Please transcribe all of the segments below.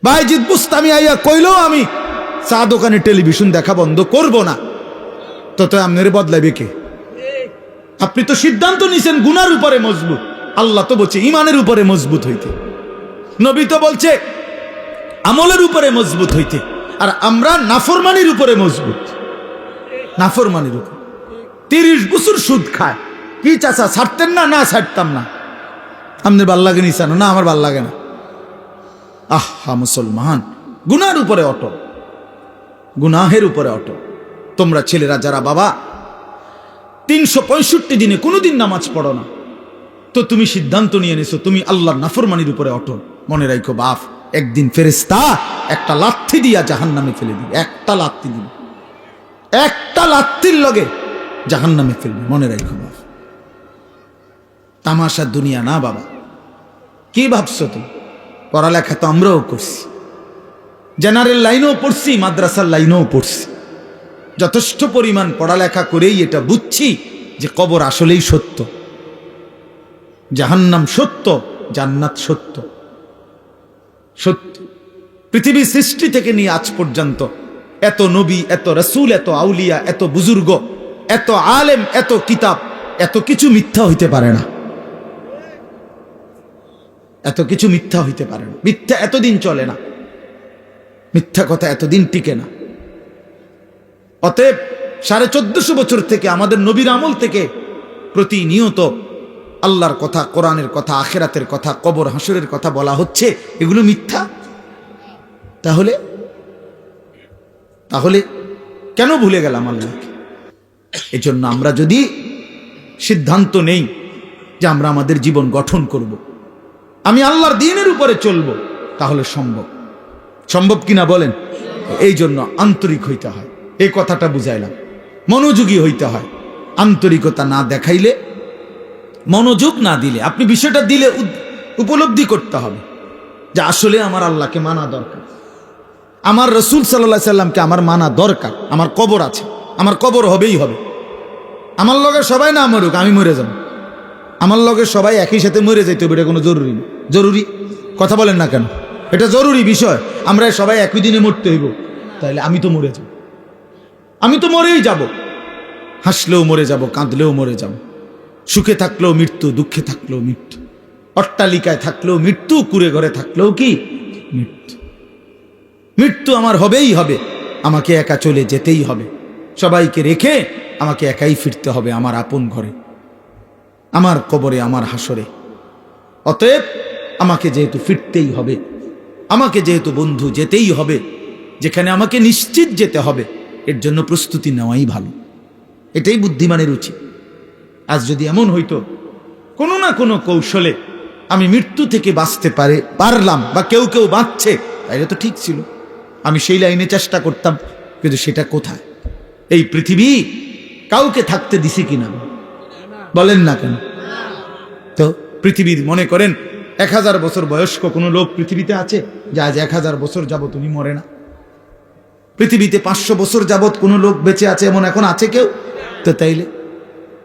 বাইজিদ বুস্তামি আইয়া কইলেও আমি চা দোকানে টেলিভিশন দেখা বন্ধ করব না, তো আপনার বদলাইবে কে? আপনি তো সিদ্ধান্ত নিছেন গুনার উপরে মজবুত, আল্লাহ তো বলছে ইমানের উপরে মজবুত হইতে, নবী তো বলছে আমলের উপরে মজবুত হইতে, আর আমরা নাফরমানির উপরে মজবুত। নাফরমানির উপর 30 বছর সুদ খায়, কি চাচা ছাড়তেন না? না ছাড়তাম না। আপনার ভাল লাগে নিচানো? না আমার ভাল লাগে না। আহা মুসলমান, গুনার উপরে অটল, গুনাহের উপরে অটল। তোমরা ছেলেরা যারা বাবা 365 দিনে কোনোদিন নামাজ পড়ো না, তো তুমি সিদ্ধান্ত নিয়ে নিছো তুমি আল্লাহর নাফরমানির উপরে অটল। মনে রাখো বাপ, একদিন ফেরেশতা একটা লাথি দিয়া জাহান্নামে ফেলে দিবে। একটা লাথি দিবে, একটা লাথির লগে জাহান্নামে ফেলবে। মনে রাখো বাপ, তামাশা দুনিয়া না বাবা। কি ভাবছো তুমি? পড়ালেখা তো আমরাও করছি, জেনারেল লাইনেও পড়ছি, মাদ্রাসার লাইনেও পড়ছি। যথেষ্ট পরিমাণ পড়ালেখা করেই এটা বুঝছি যে কবর আসলেই সত্য, জাহান্নাম সত্য, জান্নাত সত্য। সত্য। পৃথিবী সৃষ্টি থেকে নিয়ে আজ পর্যন্ত এত নবী, এত রাসূল, এত আউলিয়া, এত বুজুর্গ, এত আলেম, এত কিতাব, এত কিছু মিথ্যা হইতে পারে না। এত কিছু মিথ্যা হইতে পারে না। মিথ্যা এতদিন চলে না, মিথ্যা কথা এতদিন টিকে না। অতএব 1450 বছর থেকে আমাদের নবীর আমল থেকে প্রতিনিয়ত আল্লাহর কথা, কোরআনের কথা, আখিরাতের কথা, কবর হাসরের কথা বলা হচ্ছে, এগুলো মিথ্যা। তাহলে তাহলে কেন ভুলে গেলাম আল্লাহকে? এজন্য আমরা যদি সিদ্ধান্ত নেই যে আমরা আমাদের জীবন গঠন করব, আমি আল্লাহর দ্বীনের উপরে চলব, তাহলে সম্ভব। সম্ভব কিনা বলেন? এই জন্য আন্তরিক হইতে হয়, এই কথাটা বুঝাইলাম। মনোযোগী হইতে হয়। আন্তরিকতা না দেখাইলে, মনোযোগ না দিলে, আপনি বিষয়টা দিলে উপলব্ধি করতে হবে যে আসলে আমার আল্লাহকে মানা দরকার, আমার রসুল সাল্লাল্লাহু আলাইহি সাল্লামকে আমার মানা দরকার। আমার কবর আছে, আমার কবর হবেই হবে। আমার লগে সবাই না মরুক, আমি মরে যাব। আমার লগে সবাই একই সাথে মরে যাইতে হবে, এটা কোনো জরুরি না। জরুরি কথা বলেন না কেন? এটা জরুরি বিষয়। আমরা সবাই একই দিনে মরতে হইব, তাহলে আমি তো মরে যাব, আমি তো মরেই যাব। হাসলেও মরে যাব, কাঁদলেও মরে যাব, সুখে থাকলেও মৃত্যু, দুঃখে থাকলেও মৃত্যু, অট্টালিকায় থাকলেও মৃত্যু, কুড়ে ঘরে থাকলেও কি মৃত্যু। মৃত্যু আমার হবেই হবে, আমাকে একা চলে যেতেই হবে, সবাইকে রেখে আমাকে একাই ফিরতে হবে আমার আপন ঘরে, আমার কবরে, আমার হাসরে। অতএব আমাকে যেহেতু ফিরতেই হবে, আমাকে যেহেতু বন্ধু যেতেই হবে, যেখানে আমাকে নিশ্চিত যেতে হবে, এর জন্য প্রস্তুতি নেওয়াই ভালো। এটাই বুদ্ধিমানের উচিত। আজ যদি এমন হইতো কোনো না কোনো কৌশলে আমি মৃত্যু থেকে বাঁচতে পারলাম, বা কেউ কেউ বাঁচছে, তাইলে তো ঠিক ছিল, আমি সেই লাইনে চেষ্টা করতাম। কিন্তু সেটা কোথায়? এই পৃথিবী কাউকে থাকতে দিছে কিনা বলেন না কেন? তো পৃথিবীর মনে করেন 1000 বছর বয়স্ক কোনো লোক পৃথিবীতে আছে যে আজ 1000 বছর যাবত উনি মরে না? পৃথিবীতে 500 বছর যাবত কোনো লোক বেঁচে আছে এমন এখন আছে কেউ? তো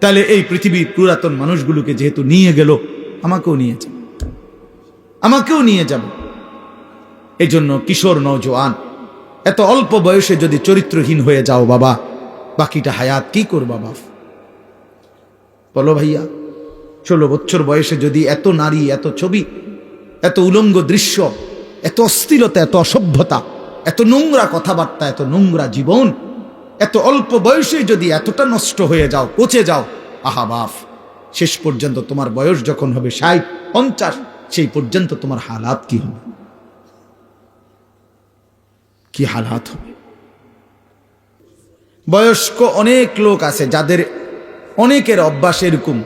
তাইলে এই পৃথিবীর পুরাতন মানুষগুলোকে যেহেতু নিয়ে গেল, আমাকেও নিয়ে যাবে, আমাকেও নিয়ে যাবে। এই জন্য কিশোর নওজোয়ান, এত অল্প বয়সে যদি চরিত্রহীন হয়ে যাও বাবা, বাকিটা হায়াত কি করবা বাপ? বলো ভাইয়া, 16 বছর বয়সে যদি এত নারী, এত ছবি, এত উলঙ্গ দৃশ্য, এত অস্থিরতা, এত অসভ্যতা, এত নোংরা কথাবার্তা, এত নোংরা জীবন, এত অল্প বয়সে যদি এতটা নষ্ট হয়ে যাও, পচে যাও, আহা বাপ, শেষ পর্যন্ত তোমার বয়স যখন হবে 60, 50, সেই পর্যন্ত তোমার হালাত কি হবে? কি হালাত হবে? বয়স্ক অনেক লোক আছে যাদের অনেকের অভ্যাস এরকম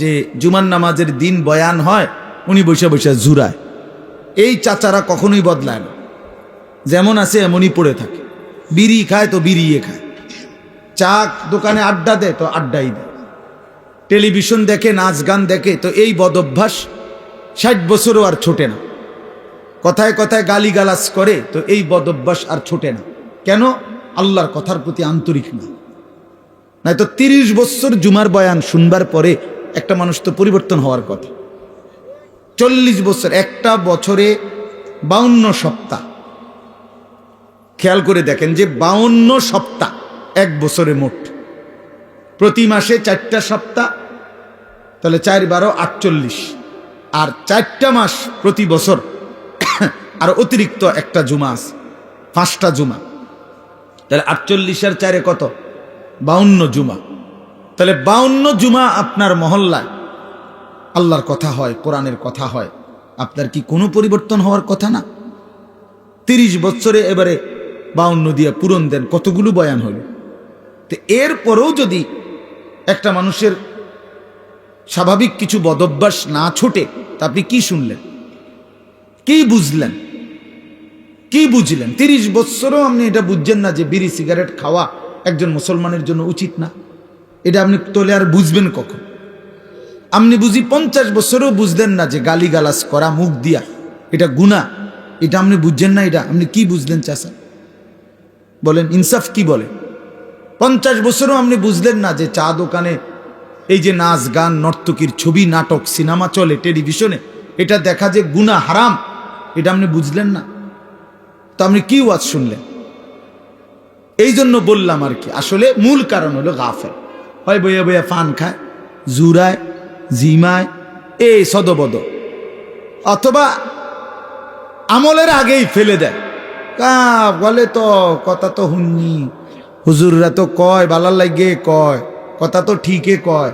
যে জুমার নামাজের দিন বয়ান হয়, উনি বসে বসে জুরায়। এই চাচারা কখনোই বদলায় না, যেমন আছে এমনই পড়ে থাকে। বিড়ি খায় তো বিড়িয়ে খায়, চা দোকানে আড্ডা দেয় তো আড্ডাই দেয়, টেলিভিশন দেখে, নাচ গান দেখে, তো এই বদ অভ্যাস 60 বছরও আর ছোটে না। কথায় কথায় গালিগালাজ করে, তো এই বদ অভ্যাস আর ছোটে না। কেন? আল্লাহর কথার প্রতি আন্তরিক না। নয়তো 30 বছর জুমার বয়ান শুনবার পরে একটা মানুষ তো পরিবর্তন হওয়ার কথা। 40 বছর, একটা বছরে 52 সপ্তাহ। খেয়াল করে দেখেন যে 52 সপ্তাহ এক বছরে মোট, প্রতি মাসে 4টা সপ্তাহ, তাহলে 4 12 48, আর 4টা মাস প্রতি বছর, আর অতিরিক্ত একটা জুমা আছে, 5টা জুমা, তাহলে 48 আর 4 কত? 52 জুমা। তাহলে 52 জুমা আপনার মহল্লায় আল্লাহর কথা হয়, কোরআনের কথা হয়, আপনার কি কোনো পরিবর্তন হওয়ার কথা না? 30 বছরে এবারে 52 দিয়ে পূরণ দেন, কতগুলো বয়ান হলো। তো এরপরেও যদি একটা মানুষের স্বাভাবিক কিছু বদভ্যাস না ছুটে, তা আপনি কি শুনলেন, কি বুঝলেন, কি বুঝলেন? 30 বছরও আপনি এটা বুঝছেন না যে বিড়ি সিগারেট খাওয়া একজন মুসলমানের জন্য উচিত না। এটা আপনি তোলে আর বুঝবেন কখন? আপনি বুঝি 50 বছরেও বুঝলেন না যে গালিগালাজ করা মুখ দিয়া এটা গুনাহ, এটা আপনি বুঝছেন না। এটা আপনি কি বুঝলেন চাচা? বলেন, ইনসাফ কি বলে? 50 বছরও আপনি বুঝলেন না যে চা দোকানে এই যে নাচ গান নর্তকীর ছবি নাটক সিনেমা চলে টেলিভিশনে, এটা দেখা যে গুনাহ হারাম, এটা আপনি বুঝলেন না। তো আপনি কি ওয়াজ শুনলেন? এই জন্য বললাম আর কি, আসলে মূল কারণ হলো গাফেল। হয় বইয়া বইয়া ফান খায়, জুরায়, জিমায়, এই সদবদ, অথবা আমলের আগেই ফেলে দেয়। বলে তো কথা তো হুননি, হুজুররা তো কয় ভালো লাগে, কয় কথা তো ঠিকই কয়,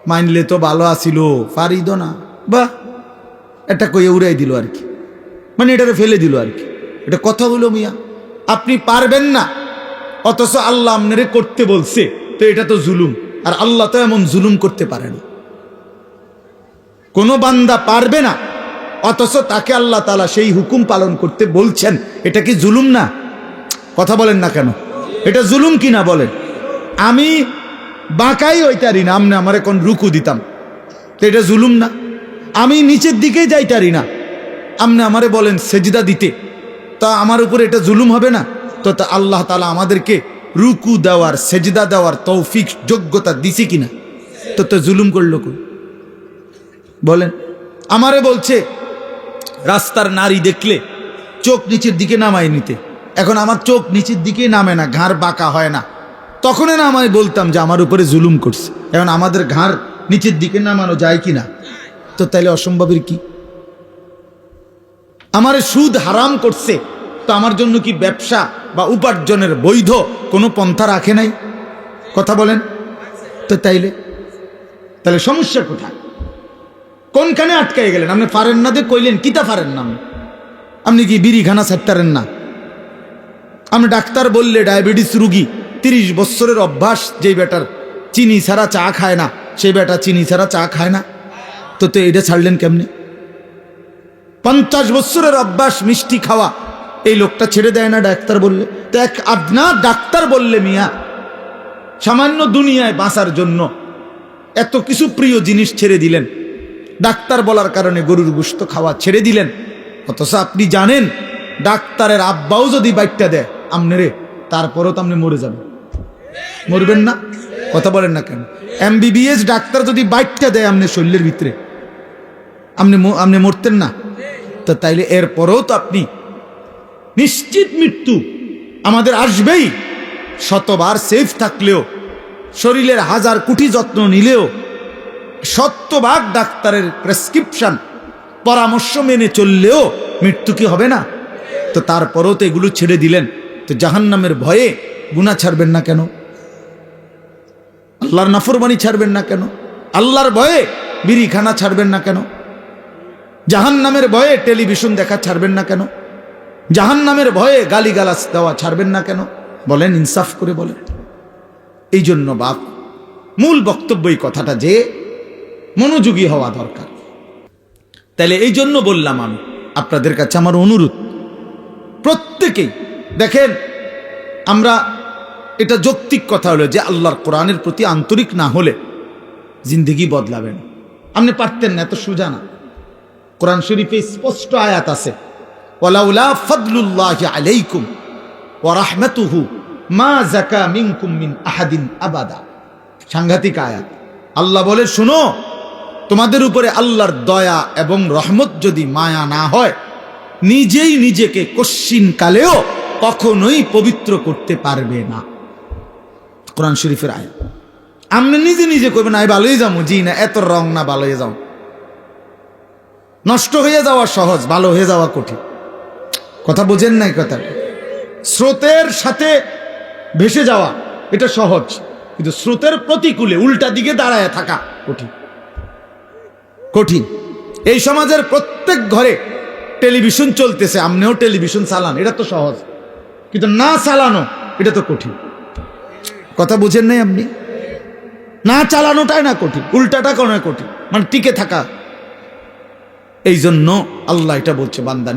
মানলে তো ভালো আসিল, পারিদ না, বাহ, এটা কইয়ে উড়াই দিল আর কি, মানে এটাকে ফেলে দিল আর কি। এটা কথা হলো মিয়া, আপনি পারবেন না, অথচ আল্লাহ আপনারে করতে বলছে, তো এটা তো জুলুম। আর আল্লাহ তো এমন জুলুম করতে পারে না। কোনো বান্দা পারবে না, অথচ তাকে আল্লাহ তাআলা সেই হুকুম পালন করতে বলছেন, এটা কি জুলুম না? কথা বলেন না কেন? এটা জুলুম কি না বলেন? আমি বাঁকাই হইতারি না, আমনে আমার এখন রুকু দিতাম, তো এটা জুলুম না? আমি নিচের দিকেই যাইতারি না, আমনে আমারে বলেন সেজদা দিতে, তা আমার উপরে এটা জুলুম হবে না? তো তা আল্লাহ তাআলা আমাদেরকে রুকু দেওয়ার সেজদা দেওয়ার তৌফিক যোগ্যতা দিছে কিনা? তো জুলুম করলো কই? বলেন। আমারে বলছে রাস্তার নারী দেখলে চোখ নিচের দিকে নামাই নিতে, এখন আমার চোখ নিচের দিকে নামে না, ঘাড় বাঁকা হয় না, তখনই না আমি বলতাম যে আমার উপরে জুলুম করছে। এখন আমাদের ঘাড় নিচের দিকে নামানো যায় কিনা? তো তাইলে অসম্ভবের কি? আমারে সুদ হারাম করছে, তো আমার জন্য কি ব্যবসা বা উপার্জনের বৈধ কোনো পন্থা রাখে নাই? কথা বলেন তো। তাহলে সমস্যা কোথায়? কোনখানে আটকাই গেলেন? আপনি পারেন না, দিয়ে কইলেন কিতা পারেন না? আপনি কি বিড়িখানা ছাড়তারেন না? আপনি ডাক্তার বললে ডায়াবেটিস রুগী, 30 বছরের অভ্যাস, যেই বেটার চিনি ছাড়া চা খায় না, সেই বেটা চিনি ছাড়া চা খায় না, তো এটা ছাড়লেন কেমনি? 50 বছরের অভ্যাস মিষ্টি খাওয়া, এই লোকটা ছেড়ে দেয় না ডাক্তার বললে? তো এক আদনা ডাক্তার বললে মিয়া সামান্য দুনিয়ায় বাঁচার জন্য এত কিছু প্রিয় জিনিস ছেড়ে দিলেন, ডাক্তার বলার কারণে গরুর গোশত খাওয়া ছেড়ে দিলেন। অথচ আপনি জানেন ডাক্তারের আব্বাও যদি বাইটটা দেয় আমনেরে, তারপরও তো আপনি মরে যাবেন, মরবেন না? কথা বলেন না কেন? MBBS ডাক্তার যদি বাইটটা দেয় আমনে শরীরের ভিতরে, আপনি মরতেন না? তো তাইলে এরপরেও তো আপনি নিশ্চিত মৃত্যু আমাদের আসবেই। শতবার সেফ থাকলেও, শরীরের 1000 কোটি যত্ন নিলেও, 100 ডাক্তারের প্রেসক্রিপশন পরামর্শ মেনে চললেও মৃত্যু কি হবে না? তো তারপরেও তো এগুলো ছেড়ে দিলেন, তো জাহান্নামের ভয়ে গুনাহ ছাড়বেন না কেন? আল্লাহর নাফরমানি ছাড়বেন না কেন? আল্লাহর ভয়ে বিড়িখানা ছাড়বেন না কেন? জাহান্নামের ভয়ে টেলিভিশন দেখা ছাড়বেন না কেন? জাহান্নামের ভয়ে গালিগালাজ দেওয়া ছাড়বেন না কেন? বলেন, ইনসাফ করে বলেন। এই জন্য বাপ, মূল বক্তব্য এই কথাটা যে মনোযোগী হওয়া দরকার। তাহলে এই জন্য বললাম, আমি আপনাদের কাছে আমার অনুরোধ, প্রত্যেকেই দেখেন, আমরা এটা যৌক্তিক কথা হলো যে আল্লাহর কোরআনের প্রতি আন্তরিক না হলে জিন্দেগি বদলাবে না। আপনি পারতেন না, এত সোজা না। কোরআন শরীফে স্পষ্ট আয়াত আছে, ওয়ালাউলা ফাদলুল্লাহি আলাইকুম ওয়া রাহমাতুহু মা যাকা মিনকুম মিন আহাদিন আবাদা। সাংঘাতিক আয়াত। আল্লাহ বলে, শুনো, তোমাদের উপরে আল্লাহর দয়া এবং রহমত যদি মায়া না হয়, নিজেই নিজেকে কশ্চিন কালেও কখনোই পবিত্র করতে পারবে না। কোরআন শরীফের আয়াত। আপনি নিজে নিজে করবেন আই ভালোই যাবো, জি না, এত রং না, ভালো হয়ে যাও। নষ্ট হয়ে যাওয়া সহজ, ভালো হয়ে যাওয়া কঠিন। কথা বোঝেন নাই কথা? স্রোতের সাথে ভেসে যাওয়া এটা সহজ, কিন্তু স্রোতের প্রতিকূলে উল্টা দিকে দাঁড়ায় থাকা কঠিন। কঠিন। এই সমাজের প্রত্যেক ঘরে টেলিভিশন চলতেছে, আপনিও টেলিভিশন চালান, এটা তো সহজ, কিন্তু না চালানো এটা তো কঠিন। কথা বুঝেন নাই আপনি? না চালানোটাই না কঠিন, উল্টাটা কোনো কঠিন, মানে টিকে থাকা। এই জন্য আল্লাহ এটা বলছে, বান্দা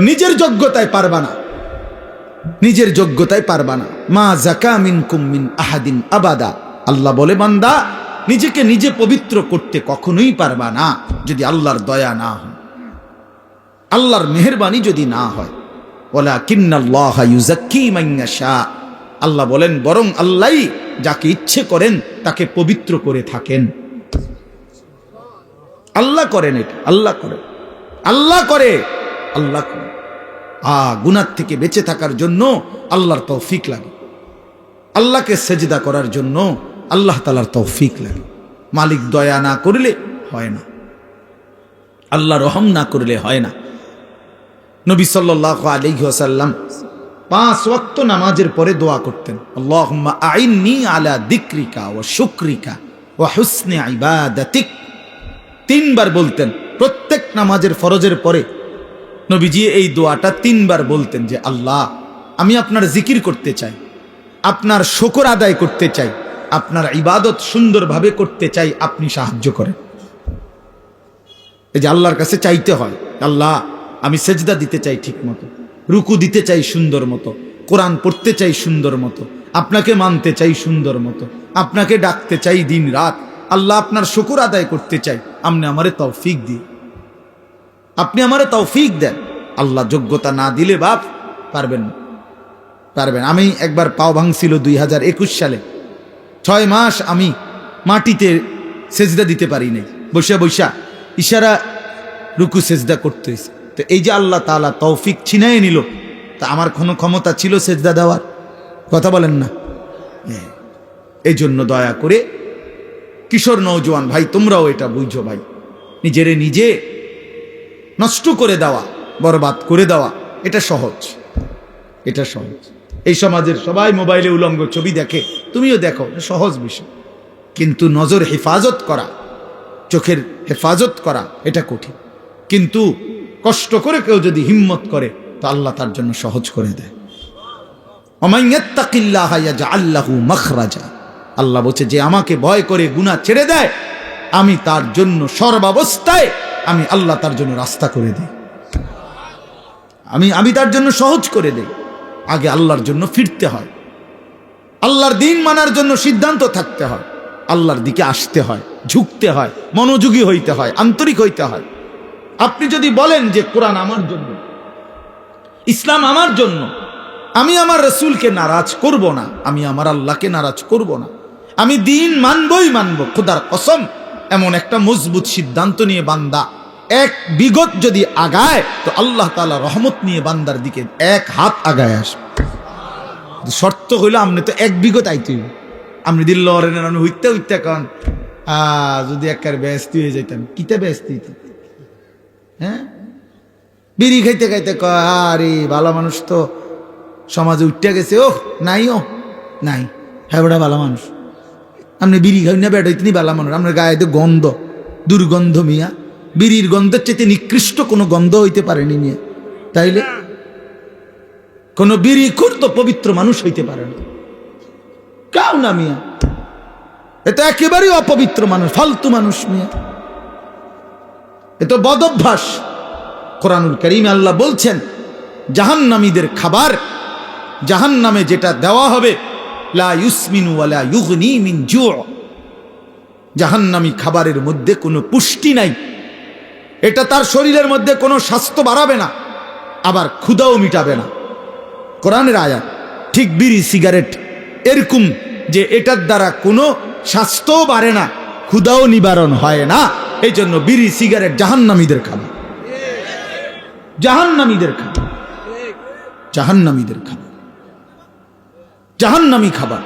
নিজের যোগ্যতায় পারবা না, নিজের যোগ্যতায় পারবা না। মা যাকা মিনকুম মিন আহাদিন আবাদা। আল্লাহ বলে, বান্দা নিজেকে নিজে পবিত্র করতে কখনোই পারবা না যদি আল্লাহর দয়া না হয়, আল্লাহর মেহেরবানি যদি না হয়। ওয়ালাকিন্নাল্লাহা ইউযাক্কি মান ইয়াশা। আল্লাহ বলেন, বরং আল্লাহই যাকে ইচ্ছে করেন তাকে পবিত্র করে থাকেন। আল্লাহ করেন এটা, আল্লাহ করেন, আল্লাহ করে, আল্লাহ করে। গুনাহ থেকে বেঁচে থাকার জন্য আল্লাহর তৌফিক লাগে, আল্লাহকে সেজদা করার জন্য আল্লাহ তাআলার তৌফিক লাগে। মালিক দয়া না করলে হয় না, আল্লাহ রহম না করলে হয় না। নবী সাল্লাল্লাহু আলাইহি ওয়াসাল্লাম 5 ওয়াক্ত নামাজের পরে দোয়া করতেন, আল্লাহুম্মা আইন্নি আলা যিকরিকা ওয়া শুকরিকা ওয়া হুসনি ইবাদাতিক। 3 বার বলতেন প্রত্যেক নামাজের ফরজের পরে। নবীজি এই দোয়াটা 3 বার বলতেন যে, আল্লাহ আমি আপনার জিকির করতে চাই, আপনার শুকর আদায় করতে চাই, আপনার ইবাদত সুন্দরভাবে করতে চাই, আপনি সাহায্য করেন। এই যে আল্লাহর কাছে চাইতে হয়, আল্লাহ আমি সেজদা দিতে চাই ঠিক মতো, রুকু দিতে চাই সুন্দর মতো, কোরআন পড়তে চাই সুন্দর মতো, আপনাকে মানতে চাই সুন্দর মতো, আপনাকে ডাকতে চাই দিন রাত। আল্লাহ আপনার শুকর আদায় করতে চাই, আপনি আমারে তৌফিক দিন, আপনি আমারে তৌফিক দেন। আল্লাহ যোগ্যতা না দিলে বাপ পারবেন না, পারবেন। আমি একবার পাও ভাঙছিল 2021 সালে, 6 মাস আমি মাটিতে সেজদা দিতে পারি নাই, বসে বসা ইশারা রুকু সেজদা করতে হয়েছে। তো এই যে আল্লাহ তাআলা তৌফিক ছিনাই নিল, তা আমার কোনো ক্ষমতা ছিল সেজদা দেওয়ার? কথা বলেন না। এই জন্য দয়া করে কিশোর নওজোয়ান ভাই, তোমরাও এটা বুঝো ভাই, নিজেরে নিজে নষ্ট করে দেওয়া, বরবাদ করে দেওয়া এটা সহজ, এটা সহজ। এই সমাজের সবাই মোবাইলে উলঙ্গ ছবি দেখে, তুমিও দেখো, সহজ বিষয়। কিন্তু নজর হেফাজত করা, চোখের হেফাজত করা এটা কঠিন। কিন্তু কষ্ট করে কেউ যদি হিম্মত করে তো আল্লাহ তার জন্য সহজ করে দেয়। ওমান ইয়াত্তাকিল্লাহা ইয়াজআল লাহু মাখরাজা। আল্লাহ বলছে, যে আমাকে ভয় করে গুনাহ ছেড়ে দেয়, আমি তার জন্য সর্বাবস্থায় আমি আল্লাহ তার জন্য রাস্তা করে দিই, আমি তার জন্য সহজ করে দেই। আগে আল্লাহর জন্য ফিরতে হয়, আল্লাহর দ্বীন মানার জন্য সিদ্ধান্ত থাকতে হয়, আল্লাহর দিকে আসতে হয়, ঝুঁকতে হয়, মনোযোগী হইতে হয়, আন্তরিক হইতে হয়। আপনি যদি বলেন যে কোরআন আমার জন্য, ইসলাম আমার জন্য, আমি আমার রাসূলকে নারাজ করব না, আমি আমার আল্লাহকে নারাজ করব না, আমি দ্বীন মানবই মানব, খোদার কসম, এমন একটা মজবুত সিদ্ধান্ত নিয়ে বান্দা 1 বিগত যদি আগায়, তো আল্লাহ তাআলা রহমত নিয়ে বান্দার দিকে 1 হাত আগায় আসবে। শর্ত হইল আপনি তো 1 বিগত আইতে হইব। আপনি দিল আপনি হইতে হইতে কন যদি একবার ব্যস্ত হয়ে যাইতাম, কিতে ব্যস্ত হইতে, হ্যাঁ, বিড়ি খাইতে খাইতে কয়, আরে ভালো মানুষ তো সমাজে উঠতে গেছে, ও নাই, ও নাই, হ্যাঁ বেটা ভালো মানুষ। আপনি বিড়ি খাই না বেটা হইতে ভালো মানুষ, আপনার গায়ে তো গন্ধ, দুর্গন্ধ মিয়া, বিড়ির গন্ধের চেয়ে নিকৃষ্ট কোনো গন্ধ হইতে পারেনি মিয়া। তাইলে কোন বিড়ি খুর তো পবিত্র মানুষ হইতে পারে না, কাউ না মিয়া, এটা একেবারেই অপবিত্র মানুষ, ফালতু মানুষ মিয়া, এ তো বদ অভ্যাস। কোরআনুল কারীমে আল্লাহ বলছেন, জাহান্নামীদের খাবার, জাহান্নামে যেটা দেওয়া হবে, লা ইউসমিনু ওয়ালা ইউগনি মিন জু'। জাহান্নামী খাবারের মধ্যে কোনো পুষ্টি নাই, এটা তার শরীরের মধ্যে কোনো স্বাস্থ্য বাড়াবে না, আবার ক্ষুধাও মিটাবে না। কোরআনের আয়াত। ঠিক বিড়ি সিগারেট এরকম যে এটার দ্বারা কোনো স্বাস্থ্যও বাড়ে না, ক্ষুধাও নিবারণ হয় না। এই জন্য বিড়ি সিগারেট জাহান্নামীদের খাবার। জাহান্নামীদের খাবার, জাহান্নামীদের খাবার, জাহান্নামী খাবার।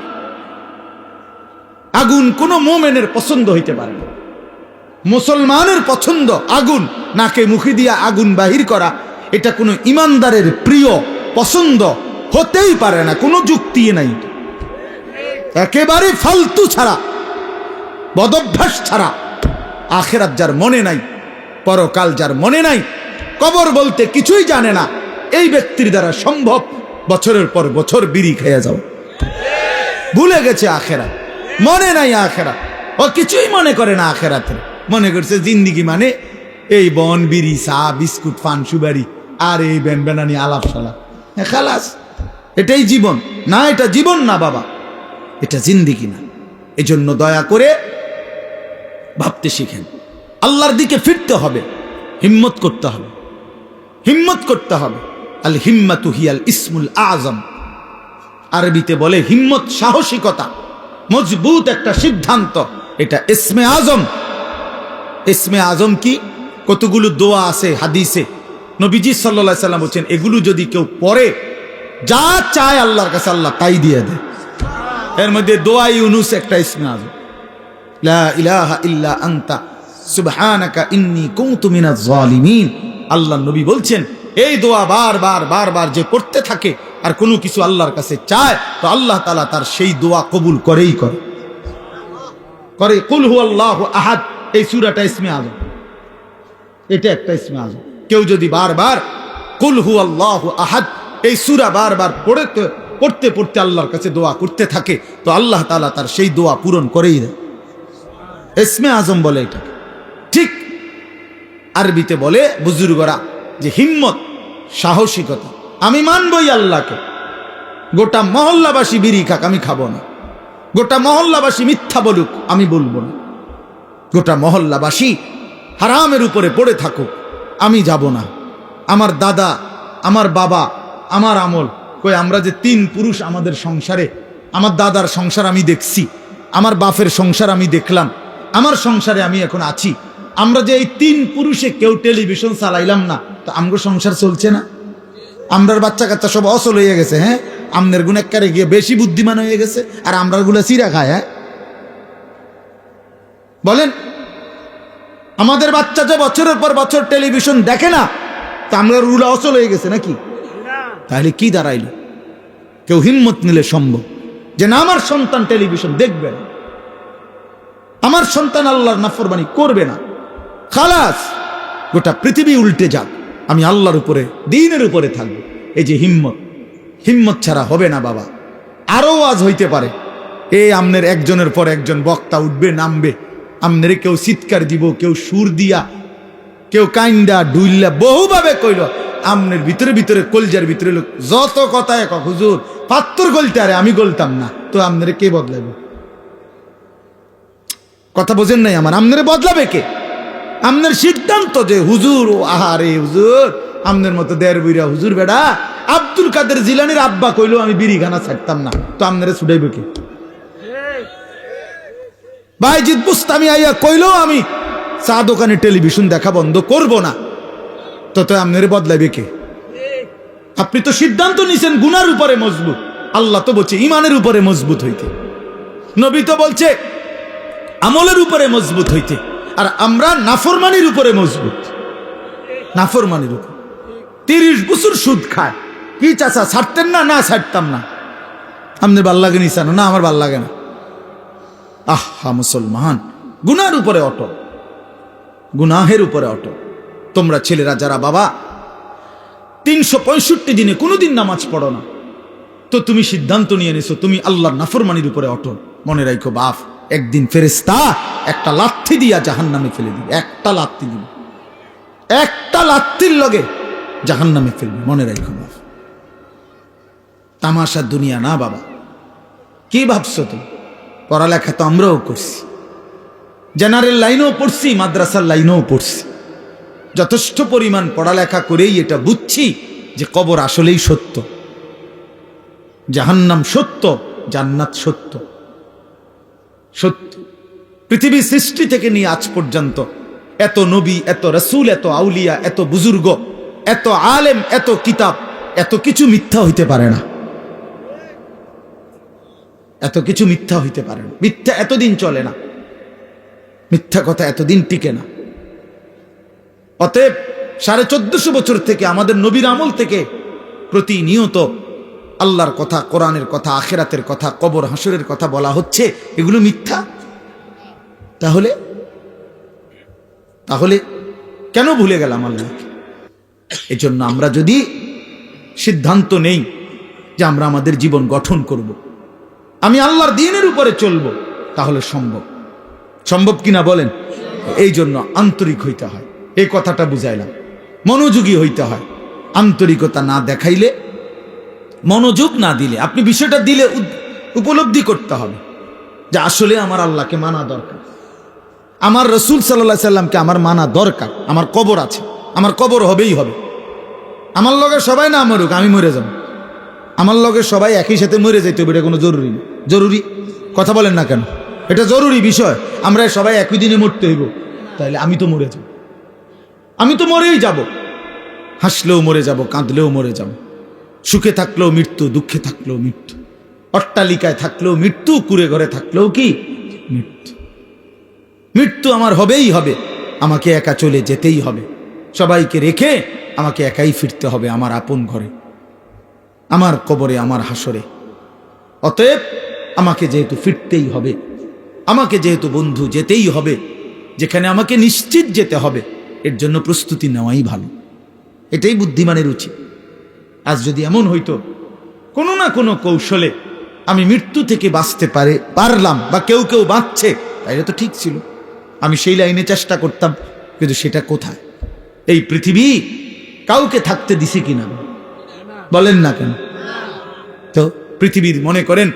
আগুন কোন মোমেনের পছন্দ হইতে পারে না। মুসলমানের পছন্দ আগুন, নাকে মুখে দিয়া আগুন বাহির করা, এটা কোনো ইমানদারের প্রিয় পছন্দ হতেই পারে না, কোনো যুক্তি নাই, একেবারে ফালতু ছাড়া, বদভ্যাস ছাড়া। আখিরাত যার মনে নাই, পরকাল যার মনে নাই, কবর বলতে কিছুই জানে না, এই ব্যক্তির দ্বারা সম্ভব বছরের পর বছর বিড়ি খেয়ে যাও। ভুলে গেছে আখিরাত, মনে নাই আখিরাত, ও কিছুই মনে করে না আখিরাতের। মনে করছে জিন্দিগি মানে এই বন, বিড়ি, চা, বিস্কুট, পান, সুবারি আর এই বেন বেনানি আলাপ সালাপ, খালাস, এটাই জীবন না? এটা জীবন না বাবা, এটা জিন্দিগি না। এজন্য দয়া করে ভাবতে শিখেন, আল্লাহর দিকে ফিরতে হবে, হিম্মত করতে হবে, হিম্মত করতে হবে। আল হিম্মাতু হিয়াল ইসমুল আযম, আরবিতে বলে হিম্মত সাহসিকতা, মজবুত একটা সিদ্ধান্ত, এটা ইসমে আজম। ইসমে আজম কি? কতগুলো দোয়া আছে হাদিসে, নবীজি সাল্লাল্লাহু আলাইহি সাল্লাম বলেন এগুলো যদি কেউ পড়ে, যা চায় আল্লাহর কাছে আল্লাহ তাই দিয়ে দেয়। এর মধ্যে দোয়া ইউনুস একটা ইসমে আজম, লা ইলাহা ইল্লা আনতা সুবহানাকা ইন্নী কুনতু মিনাজ জালিমিন। আল্লাহর নবী বলছেন এই দোয়া বারবার বারবার যে পড়তে থাকে আর কোনো কিছু আল্লাহর কাছে চায়, তো আল্লাহ তাআলা তার সেই দোয়া কবুল করেই করে। কুল হুয়াল্লাহু আহাদ, এই সূরাটা ইসমে আজম, এটা একটা ইসমে আজম। কেউ যদি বারবার কুল হুয়াল্লাহু আহাদ এই সূরা বারবার পড়তে পড়তে আল্লাহর কাছে দোয়া করতে থাকে, তো আল্লাহ তাআলা তার সেই দোয়া পূরণ করেই দেয়। ইসমে আজম বলে এটা। ঠিক আরবিতে বলে বুজুর্গরা যে হিম্মত, সাহসিকতা। আমি মানবই আল্লাহকে, গোটা মহল্লাবাসী বিড়ি খাক আমি খাবো না, গোটা মহল্লাবাসী মিথ্যা বলুক আমি বলবো না, গোটা মহল্লাবাসী হারামের উপরে পড়ে থাকুক আমি যাব না। আমার দাদা, আমার বাবা, আমার আমল, কই আমরা যে 3 পুরুষ আমাদের সংসারে, আমার দাদার সংসার আমি দেখছি, আমার বাপের সংসার আমি দেখলাম, আমার সংসারে আমি এখন আছি। আমরা যে এই 3 পুরুষে কেউ টেলিভিশন চালাইলাম না, তো আমগো সংসার চলছে না? আমরার বাচ্চা কাচ্চা সব অচল হয়ে গেছে, হ্যাঁ, আমনের গুণেকারে গিয়ে বেশি বুদ্ধিমান হয়ে গেছে, আর আমরার গুলা চিরা খায়। হ্যাঁ বলেন, আমাদের বাচ্চা যে বছরের পর বছর টেলিভিশন দেখে না, তা আমরা রুলা অচল হয়ে গেছে নাকি? তাহলে কি দাঁড়াইল? কেউ হিম্মত নিলে সম্ভব যে না, আমার সন্তান টেলিভিশন দেখবে না, আমার সন্তান আল্লাহর নাফরমানি করবে না, খালাস, গোটা পৃথিবী উল্টে যাক, আমি আল্লাহর উপরে, দ্বীনের উপরে থাকবো। এই যে হিম্মত, হিম্মত ছাড়া হবে না বাবা। আরো আজ হইতে পারে এই আমনের একজনের পর একজন বক্তা উঠবে, নামবে, আমনের কেউ চিৎকার দিব, কেউ সুর দিয়া, কেউ কাইন্দা ডুইল্লা বহুভাবে কইল, আমনের ভিতরে ভিতরে কলজার ভিতরে লোক যত কথা এক, হুজুর পাত্তর গলতে, আরে আমি গলতাম না, তো আমনের কে বদলাবে? কথা বোঝেন নাই আমার? আমনের বদলাবে কে? আমনের সিদ্ধান্ত যে হুজুর, আহারে হুজুর, আমনের মতো দেড় বুইরা হুজুর বেড়া আব্দুল কাদের জিলানির আব্বা কইলো আমি বিড়িখানা ছাড়তাম না, তো আমনের ছুটাইবে কে? বাইজিদ বুস্তামি আইয়া কইলো আমি চা দোকানে টেলিভিশন দেখা বন্ধ করব না, তো আমনের বদলাবে কে? আপনি তো সিদ্ধান্ত নিছেন গুনার উপরে মজবুত, আল্লাহ তো বলছে ইমানের উপরে মজবুত হইতে, নবী তো বলছে আমলের উপরে মজবুত হইতে, আর আমরা নাফরমানির উপরে মজবুত, নাফরমানির উপর। 30 বছর সুদ খায়, কি চাচা ছাড়তেন না? না ছাড়তাম না। আপনার ভাল লাগে নিসানো? না আমার ভাল লাগে না। আহা মুসলমান, গুনার উপরে অটল, গুনাহের উপরে অটল। তোমরা ছেলেরা যারা বাবা 365 দিনে কোনোদিন নামাজ পড়ো না, তো তুমি সিদ্ধান্ত নিয়ে নিছো তুমি আল্লাহর নাফরমানির উপরে অটল, মনে রাখো বাপ, একদিন ফেরেশতা একটা লাথি দিয়া জাহান্নামে ফেলে দিবে, একটা লাথি দিবে, একটা লাথির লগে জাহান্নামে ফেলবে, মনে রাখো বাপ। তামাশার দুনিয়া না বাবা। কি ভাবছো তুমি? পড়ালেখা তো আমরাও করছি, জেনারেল লাইনেও পড়ছি, মাদ্রাসার লাইনেও পড়ছি, যথেষ্ট পরিমাণ পড়ালেখা করেই এটা বুঝছি যে কবর আসলেই সত্য, জাহান্নাম সত্য, জান্নাত সত্য। সত্য পৃথিবী সৃষ্টি থেকে নিয়ে আজ পর্যন্ত এত নবী, এত রাসূল, এত আউলিয়া, এত বুজুর্গ এত আলেম, এত কিতাব, এত কিছু মিথ্যা হইতে পারে না। এত কিছু মিথ্যা হইতে পারে না। মিথ্যা এতদিন চলে না, মিথ্যা কথা এতদিন টিকে না। অতএব 1450 বছর থেকে আমাদের নবীর আমল থেকে প্রতিনিয়ত আল্লাহর কথা, কোরআনের কথা, আখিরাতের কথা, কবর হাসরের কথা বলা হচ্ছে, এগুলো মিথ্যা। তাহলে তাহলে কেন ভুলে গেলাম আল্লাহকে? এজন্য আমরা যদি সিদ্ধান্ত নেই যে আমরা আমাদের জীবন গঠন করব, আমি আল্লাহর দ্বীনের উপরে চলবো, তাহলে সম্ভব। সম্ভব কিনা বলেন? এই জন্য আন্তরিক হইতে হয়, এই কথাটা বুঝাইলাম। মনোযোগী হইতে হয়। আন্তরিকতা না দেখাইলে, মনোযোগ না দিলে, আপনি বিষয়টা দিলে উপলব্ধি করতে হবে যে আসলে আমার আল্লাহকে মানা দরকার, আমার রসুল সাল্লাল্লাহু সাল্লামকে আমার মানা দরকার। আমার কবর আছে, আমার কবর হবেই হবে। আমার লগে সবাই না মরুক, আমি মরে যাব। আমার লগে সবাই একই সাথে মরে যাইতে হবে, এটা কোনো জরুরি না। জরুরি কথা বলেন না কেন? এটা জরুরি বিষয়। আমরা সবাই একই দিনে মরতে হইব, তাহলে আমি তো মরে যাব, আমি তো মরেই যাব। হাসলেও মরে যাব, কাঁদলেও মরে যাব, সুখে থাকলেও মৃত্যু, দুঃখে থাকলেও মৃত্যু, অট্টালিকায় থাকলেও মৃত্যু, কুড়ে ঘরে থাকলেও কি মৃত্যু। মৃত্যু আমার হবেই হবে, আমাকে একা চলে যেতেই হবে, সবাইকে রেখে আমাকে একাই ফিরতে হবে আমার আপন ঘরে, আমার কবরে, আমার হাসরে। অতএব আমাকে যেহেতু ফিরতেই হবে, আমাকে যেহেতু বন্ধু যেতেই হবে, যেখানে আমাকে নিশ্চিত যেতে হবে, এর জন্য প্রস্তুতি নেওয়াই ভালো। এটাই বুদ্ধিমানের উচিত। আজ যদি এমন হইতো কোনো না কোনো কৌশলে আমি মৃত্যু থেকে বাঁচতে পারলাম, বা কেউ কেউ বাঁচছে, তাইলে তো ঠিক ছিল, আমি সেই লাইনে চেষ্টা করতাম। কিন্তু সেটা কোথায়? এই পৃথিবী কাউকে থাকতে দিছে কিনা বলেন না কেন? তো পৃথিবীর মনে করেন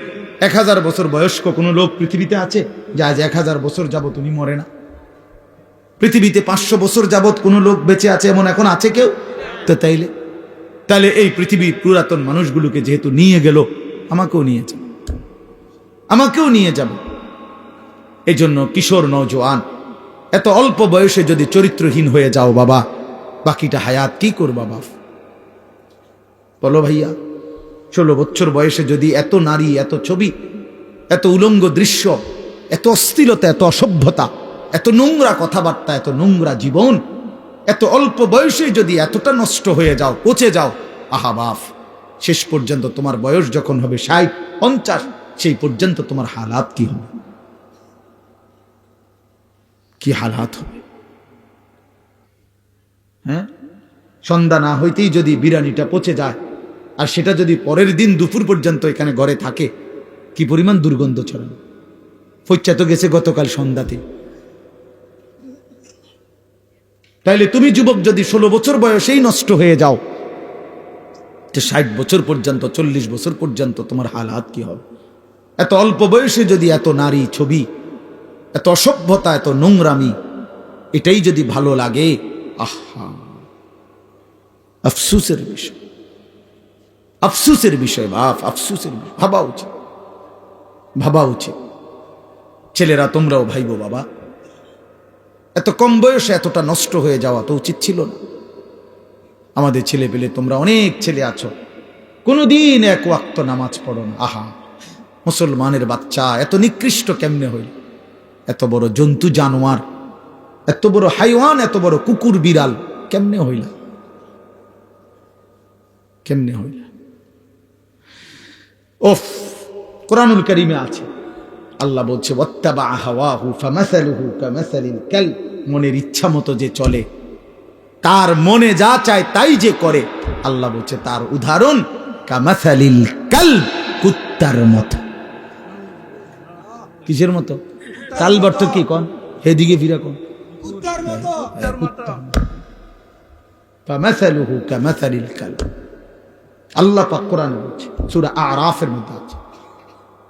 1000 বছর বয়স্ক কোনো লোক পৃথিবীতে আছে যে আজ 1000 বছর যাবত উনি মরে না? পৃথিবীতে 500 বছর যাবত কোনো লোক বেঁচে আছে এমন এখন আছে কেউ? তো তাইলে এই পৃথিবীর পুরাতন মানুষগুলোকে যেহেতু নিয়ে গেল, আমাকেও নিয়ে যাবে, আমাকেও নিয়ে যাবে। এই জন্য কিশোর নওজোয়ান, এত অল্প বয়সে যদি চরিত্রহীন হয়ে যাও বাবা, বাকিটা হায়াত কি করবা বাপ? বলো ভাইয়া, 16 বছর বয়সে যদি এত নারী, এত ছবি, এত উলঙ্গ দৃশ্য, এত অশ্লীলতা, এত অসভ্যতা, এত নোংরা কথাবার্তা, এত নোংরা জীবন, এত অল্প বয়সে যদি এতটা নষ্ট হয়ে যাও, পচে যাও, আহা বাপ, শেষ পর্যন্ত তোমার বয়স যখন হবে 60, 50, সেই পর্যন্ত তোমার হালাত কি হবে? কি হালাত হবে? হ্যাঁ, সন্ধ্যা না হইতেই যদি বিরিয়ানিটা পচে যায়, আর সেটা যদি পরের দিন দুপুর পর্যন্ত এখানে ঘরে থাকে, কি পরিমাণ দুর্গন্ধ ছড়ানো। পচা তো গেছে গতকাল সন্ধ্যাতে। তাইলে তুমি যুবক যদি 16 বছর বয়সেই নষ্ট হয়ে যাও, তো 60 বছর পর্যন্ত, 40 বছর পর্যন্ত তোমার হালাত কি হবে? এত অল্প বয়সে যদি এত নারী ছবি, এত অসভ্যতা, এত নোংরামি, এটাই যদি ভালো লাগে, আহা, আফসুসের বিষয়, আফসুসের বিষয় বাপ, আফসুসের বিষয়। ভাবা উচিত, ভাবা উচিত। ছেলেরা তোমরাও ভাইবো বাবা, এত কম বয়সে এতটা নষ্ট হয়ে যাওয়া তো উচিত ছিল না। আমাদের ছেলে পেলে, তোমরা অনেক ছেলে আছো, কোনোদিন এক ওয়াক্ত নামাজ পড়ো না। আহা, মুসলমানের বাচ্চা এত নিকৃষ্ট কেমনে হইল? এত বড় জন্তু জানোয়ার, এত বড় হাইওয়ান, এত বড় কুকুর বিড়াল কেমনে হইল? কেমনে হইল? ওফ, কোরআনুল কারীমে আছে, আল্লাহ বলছে ওয়াত্তাবা হাওয়াহু ফামাসালুহু কামাসালিল কালব, মনের ইচ্ছা মতো যে চলে, তার মনে যা চায় তাই যে করে, আল্লাহ বলছে তার উদাহরণ কামাসালিল কালব, কুত্তার মতো। কিসের মতো? কালব অর্থ কি কোন? হেদিকে ফিরা কোন? কুত্তার মতো। ফামাসালুহু কামাসালিল কালব, আল্লাহ পাক কোরআনে বলছে, সূরা আরাফের মধ্যে আছে।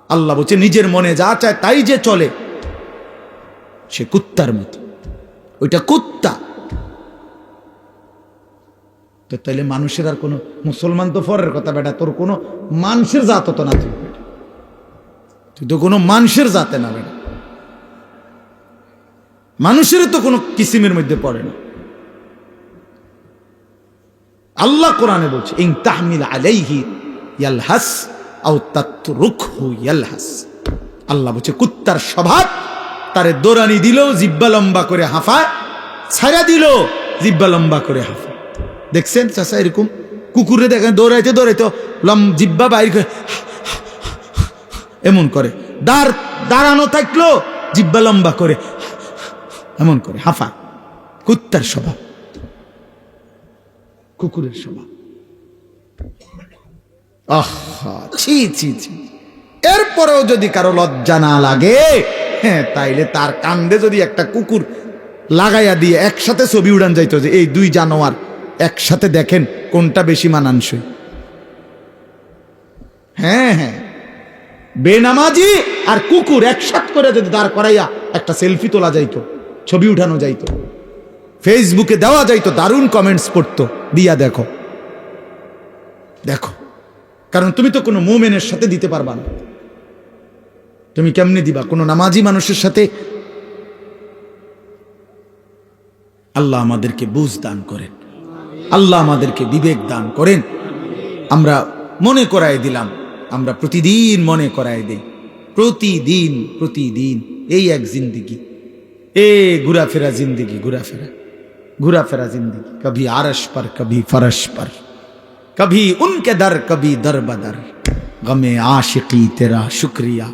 আল্লাহ বলছে নিজের মনে যা চায় তাই যে চলে, সে কুত্তার মতো। ওইটা কুত্তা। তো তাইলে মানুষের আর কোনো, মুসলমান তো ফরের কথা বেটা, তোর কোনো মানুষের জাত তো না, তুই তো কোনো মানুষের জাতে না বেটা, মানুষের তো কোনো কিসিমের মধ্যে পড়ে না। আল্লাহ কোরআনে বলছে ইন তাহমিল আলাইহি ইয়ালহাস আও তাতরুকহু ইয়ালহাস। আল্লাহ বলছে কুত্তার স্বভাব, তারে দৌড়ানি দিল জিব্বা লম্বা করে হাঁফায়, ছাড়া দিল জিব্বা লম্বা করে হাঁফায়। দেখছেন চাচা এরকম কুকুরে দেখেন দৌড়াইতে দৌড়াইতে জিব্বা বাইর করে এমন করে, দাঁড়ানো থাকলো জিব্বা লম্বা করে এমন করে হাঁফায়। কুত্তার স্বভাব, কুকুরের স্বভাব। আহা ছি ছি ছি। এরপরেও যদি কারো লজ্জা না লাগে, হ্যাঁ, তাইলে তার কান্দে যদি একটা কুকুর লাগাইয়া দিয়ে একসাথে ছবি উড়ান যাইতো যে এই দুই জানোয়ার একসাথে দেখেন কোনটা বেশি মানানসই। হ্যাঁ হ্যাঁ, বেনামাজি আর কুকুর একসাথে করে যদি দাঁড় করাইয়া একটা সেলফি তোলা যাইতো, ছবি উঠানো যাইতো, ফেসবুকে দেওয়া যাইতো, দারুণ কমেন্টস পড়তো, দিয়া দেখো দেখো। কারণ তুমি তো কোনো মুমিনের সাথে দিতে পারবা না, তুমি কেমনে দিবা কোনো নামাজি মানুষের সাথে? আল্লাহ আমাদেরকে বুঝ দান করেন, আল্লাহ আমাদেরকে বিবেক দান করেন। আমরা মনে করাই দিলাম, আমরা প্রতিদিন মনে করাই দেই, প্রতিদিন প্রতিদিন এই এক জিন্দিগি, ঘুরাফেরা জিন্দিগি, ঘুরাফেরা জিন্দিগি। কভি আরশ पर कभी फरश पर, कभी उनके दर कभी दर बदर, गमे आशिकी तेरा शुक्रिया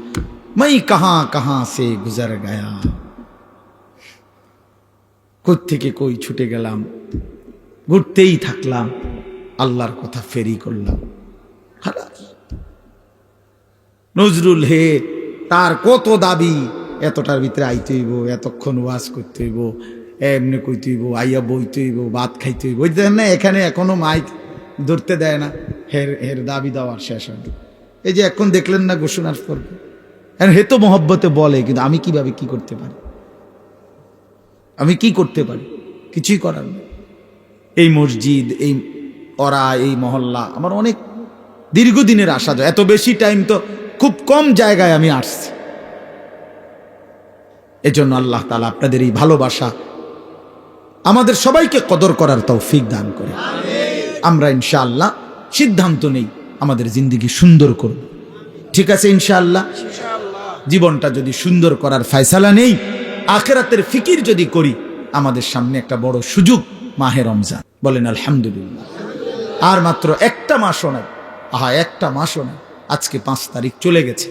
मैं कहां कहां से गुजर गया। কোথ থেকে কই ছুটে গেলাম, ঘুরতেই থাকলাম, আল্লাহর কথা ফেরি করলাম। নজরুল হে তার কত দাবি, এতটার ভিতরে আইতে হইব, এতক্ষণ ওয়াজ করতে হইব, এমনি কইতে হইব, আইয়া বইতে হইব, ভাত খাইতে হইব। বুঝতেন না, এখানে এখনো মাইক ধরতে দেয় না, হের দাবি দেওয়ার শেষ হয়। এই যে এখন দেখলেন না ঘোষণার পর, হে তো মহব্বতে বলে, কিন্তু আমি কিভাবে কি করতে পারি, আমি কি করতে পারি? কিছুই করার নেই। এই মসজিদ, এই ওরা, এই মহল্লা আমার অনেক দীর্ঘদিনের আসা যায়, এত বেশি টাইম তো খুব কম জায়গায় আমি আসছি। এজন্য আল্লাহ তাআলা আপনাদের এই ভালোবাসা আমাদের সবাইকে কদর করার তৌফিক দান করে। আমরা ইনশাআল্লাহ সিদ্ধান্ত নেই আমাদের জিন্দেগি সুন্দর করব, ঠিক আছে ইনশাআল্লাহ। জীবনটা যদি সুন্দর করার ফয়সালা নেই, আখিরাতের ফিকির যদি করি, আমাদের সামনে একটা বড় সুযোগ মাহে রমজান। বলেন আলহামদুলিল্লাহ। আর মাত্র একটা মাসও নাই, একটা মাসও নাই। আজকে 5 তারিখ চলে গেছে,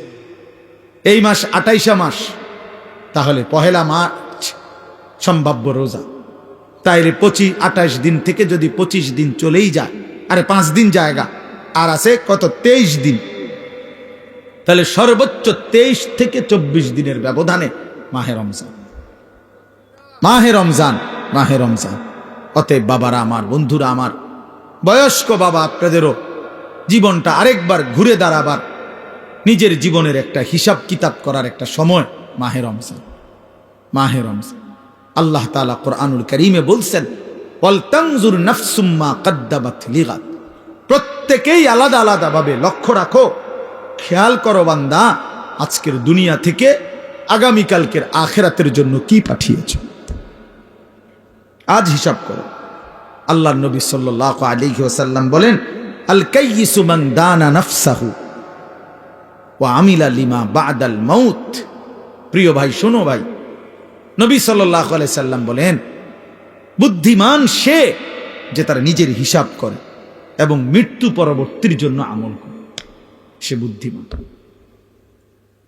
এই মাস 28 মাস, তাহলে 1 মার্চ সম্ভাব্য রোজা। তাইলে 28 দিন থেকে যদি 25 দিন চলেই যায়, আরে 5 দিন জায়গা আর আছে কত, 23 দিন। তাহলে সর্বোচ্চ 23 থেকে 24 দিনের ব্যবধানে মাহে রমজান, মাহে রমজান, মাহে রমজান। অতএব বাবারা আমার, বন্ধুরা আমার, বয়স্ক বাবা, আপনাদেরও জীবনটা আরেকবার ঘুরে দাঁড়াবার, নিজের জীবনের একটা হিসাব কিতাব করার একটা সময় মাহে রমজান, মাহে রমজান। আল্লাহ তাআলা কোরআনুল কারীমে বলছেন, ওয়াল তানজুর নাফসুম মা কদ্দামাত লিগাদ। প্রত্যেকেই আলাদা আলাদা ভাবে লক্ষ্য রাখো, খেয়াল করো বান্দা, আজকের দুনিয়া থেকে আগামীকালকের আখিরাতের জন্য কি পাঠিয়েছো, আজ হিসাব করো। আল্লাহর নবী সাল্লাল্লাহু আলাইহি ওয়াসাল্লাম বলেন, আল কাইয়িসু মান দানা নাফসাহু ওয়া আমিলা লিমা বাদাল মাউত। প্রিয় ভাই, শোনো ভাই, নবী সাল্লাল্লাহু আলাইহি সাল্লাম বলেন, বুদ্ধিমান সে যে তার নিজের হিসাব করে এবং মৃত্যু পরবর্তীর জন্য আমল করে, সে বুদ্ধিমান।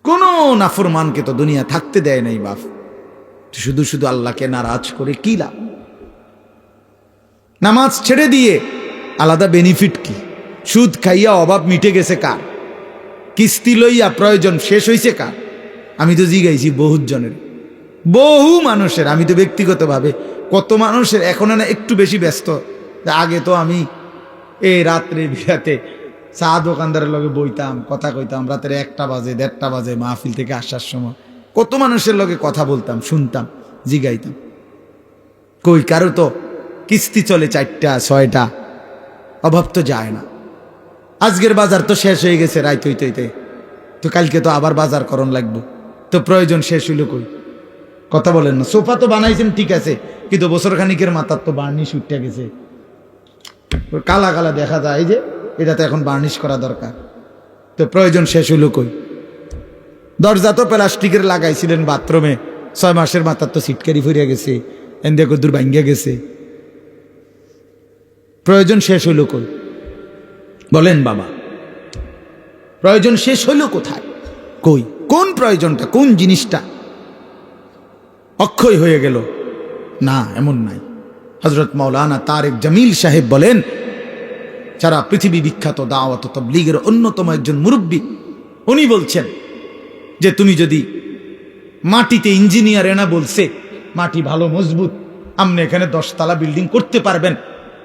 কোন নাফরমানকে তো দুনিয়া থাকতে দেয় নাই বাপ, শুধু শুধু আল্লাহকে নারাজ করে কি লাভ? নামাজ ছেড়ে দিয়ে আলাদা বেনিফিট কি? সুদ খাইয়া অভাব মিটে গেছে কার? কিস্তি লইয়া প্রয়োজন শেষ হইছে কার? আমি তো জিগাইছি বহুত জনের, বহু মানুষের। আমি তো ব্যক্তিগতভাবে কত মানুষের এখন না একটু বেশি ব্যস্ত। আগে তো আমি এই রাত্রে বিরাতে চা দোকানদারের লগে বইতাম, কথা কইতাম, রাতের 1টা বাজে 1:30 বাজে মাহফিল থেকে আসার সময় কত মানুষের লগে কথা বলতাম, শুনতাম, জিগাইতাম। কই কারো তো কিস্তি চলে 4টা 6টা, অভাব তো যায় না। আজকের বাজার তো শেষ হয়ে গেছে রাত হইতে হইতে, তো কালকে তো আবার বাজার করণ লাগবে, তো প্রয়োজন শেষ হইল কই? কথা বলেন না। সোফা তো বানাইছেন ঠিক আছে, কিন্তু বছর খানিকের মাথার তো বার্নিশ উঠে গেছে, কালা কালা দেখা যায়, এই যে এটা তো এখন বার্নিশ করা দরকার। তো প্রয়োজন শেষ হইল কই? দরজা তো প্লাস্টিকের লাগাইছিলেন বাথরুমে, 6 মাসের মাথার তো সিটকারি ফিরিয়া গেছে, এন্দে কদ্দুর ভাঙ্গিয়া গেছে। প্রয়োজন শেষ হইল কই বলেন বাবা? প্রয়োজন শেষ হইল কোথায়? কই? কোন প্রয়োজনটা, কোন জিনিসটা অক্ষয় হয়ে গেল? না, এমন নাই। হযরত মাওলানা তারেক জামিল সাহেব বলেন, সারা পৃথিবী বিখ্যাত দাওয়াত ও তাবলীগের অন্যতম একজন মুরব্বী, উনি বলছেন যে তুমি যদি মাটিতে, ইঞ্জিনিয়ার এনা বলছে মাটি ভালো মজবুত, আপনি এখানে 10 তলা বিল্ডিং করতে পারবেন,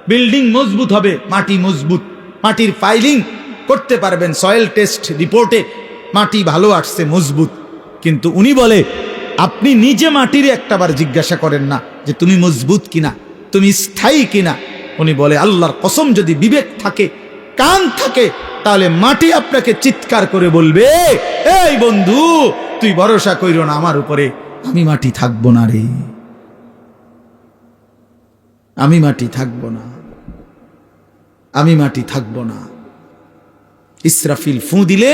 বিল্ডিং মজবুত হবে, মাটি মজবুত, মাটির ফাইলিং করতে পারবেন, সয়েল টেস্ট রিপোর্টে মাটি ভালো আসছে, মজবুত। কিন্তু উনি বলে আপনি নিজে মাটির একটাবার জিজ্ঞাসা করেন না যে তুমি মজবুত কিনা, তুমি স্থায়ী কিনা। উনি বলে আল্লাহর কসম, যদি বিবেক থাকে, কান থাকে, তাহলে মাটি আপনাকে চিৎকার করে বলবে, এই বন্ধু তুই ভরসা কইরো না আমার উপরে, আমি মাটি থাকবো না রে, আমি মাটি থাকবো না, আমি মাটি থাকবো না। ইসরাফিল ফু দিলে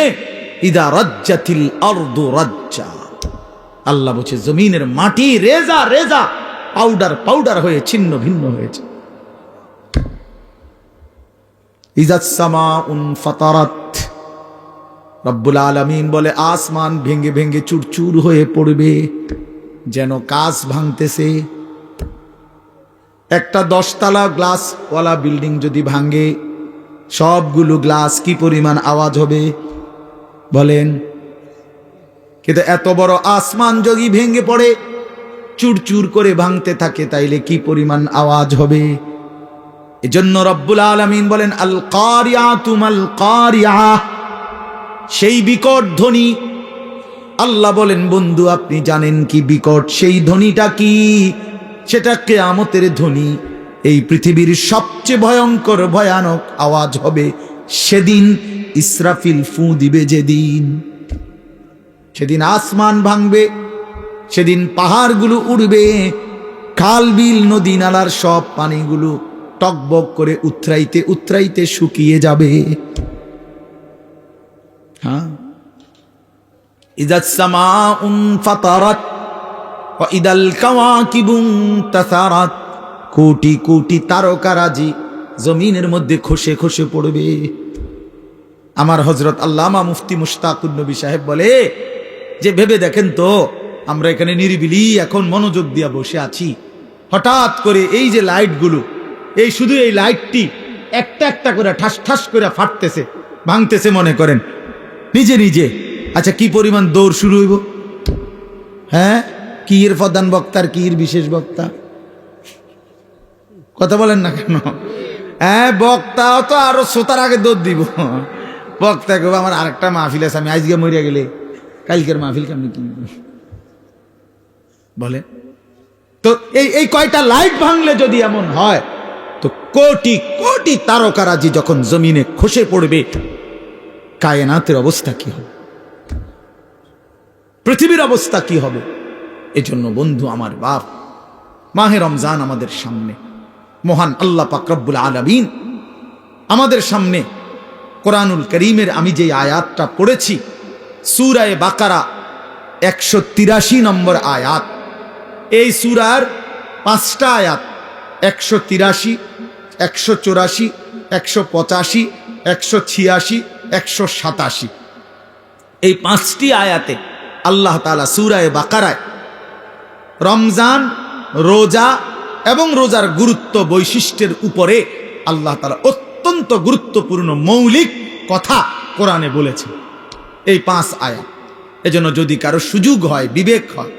ইদা রাজ্জাতিল আরদু রাজ্জা, আল্লাহ বলছে জমিনের মাটি রেজা রেজা, পাউডার পাউডার হয়ে ছিন্ন ভিন্ন হয়েছে। ইজাস সামাউন ফাতারাত, রব্বুল আলামিন বলে আসমান ভেঙে ভেঙে চুরচুর হয়ে পড়বে, যেন কাঁচ ভাঙতেছে। একটা 10 তলা গ্লাসওয়ালা বিল্ডিং যদি ভাঙে, সবগুলো গ্লাস কি পরিমাণ আওয়াজ হবে বলেন? কিন্তু এত বড় আসমান যদি ভেঙে পড়ে, চুরচুর করে ভাঙতে থাকে, তাইলে কি পরিমাণ আওয়াজ হবে? এজন্য রব্বুল আলামিন বলেন আল কারিয়াতু মাল কারিয়া, সেই বিকট ধ্বনি। আল্লাহ বলেন বন্ধু আপনি জানেন কি বিকট সেই ধ্বনিটা কি? সেটা কিয়ামতের ধ্বনি। এই পৃথিবীর সবচেয়ে ভয়ঙ্কর ভয়ানক আওয়াজ হবে সেদিন ইসরাফিল ফু দিবে যেদিন। সেদিন আসমান ভাঙবে, সেদিন পাহাড়গুলো উড়বে, খাল বিল নদী নালার সব পানিগুলো টকবক করে উতরাইতে উতরাইতে শুকিয়ে যাবে। হ্যাঁ, ইদাস সামাউন ফাতারাত ওয়া ইদাল কাওয়াকিবু তাসারাত, কোটি কোটি তারকারাজি জমিনের মধ্যে খসে খসে পড়বে। আমার হযরত আল্লামা মুফতি মুশতাকুন নবী সাহেব বলে যে ভেবে দেখেন তো, আমরা এখানে নিরিবিলি এখন মনোযোগ দিয়া বসে আছি, হঠাৎ করে এই যে লাইটগুলো, এই শুধু এই লাইটটি একটা একটা করে ঠাস ঠাস করে ফাটতেছে, ভাঙতেছে, মনে করেন নিজে নিজে। আচ্ছা কি পরিমাণ দৌড় শুরু হইব? হ্যাঁ, কি এর প্রধান বক্তার, কি এর বিশেষ বক্তা, কথা বলেন না কেন? হ্যাঁ, বক্তাও তো আরো শ্রোতার আগে দৌড় দিব। বক্তা কেউ আমার আরেকটা মাহফিল আছে, আমি আজকে মরিয়া গেলে কালকের মাহফিল কেমনি কি বলে? তো এই কয়টা লাইট ভাঙলে যদি এমন হয়, তো কোটি কোটি তারকারাজি যখন জমিনে খসে পড়বে, কায়নাতের অবস্থা কি হবে, পৃথিবীর অবস্থা কি হবে? এজন্য বন্ধু আমার বাপ, মাহে রমজান আমাদের সামনে, মহান আল্লাহ পাক রব্বুল আলামিন আমাদের সামনে কোরআনুল করিমের আমি যে আয়াতটা পড়েছি, সূরা বাকারা 183 নম্বর আয়াত। এই সূরার 5টা আয়াত 183, 184, 185, 186, 187, এই 5টি আয়াতে আল্লাহ তাআলা সূরা বাকারায় রমজান, রোজা এবং রোজার গুরুত্ব বৈশিষ্ট্যের উপরে আল্লাহ তাআলা অত্যন্ত গুরুত্বপূর্ণ মৌলিক কথা কোরআনে বলেছে এই 5 আয়াত। এজন্য যদি কারো সুযোগ হয়, বিবেক হয়,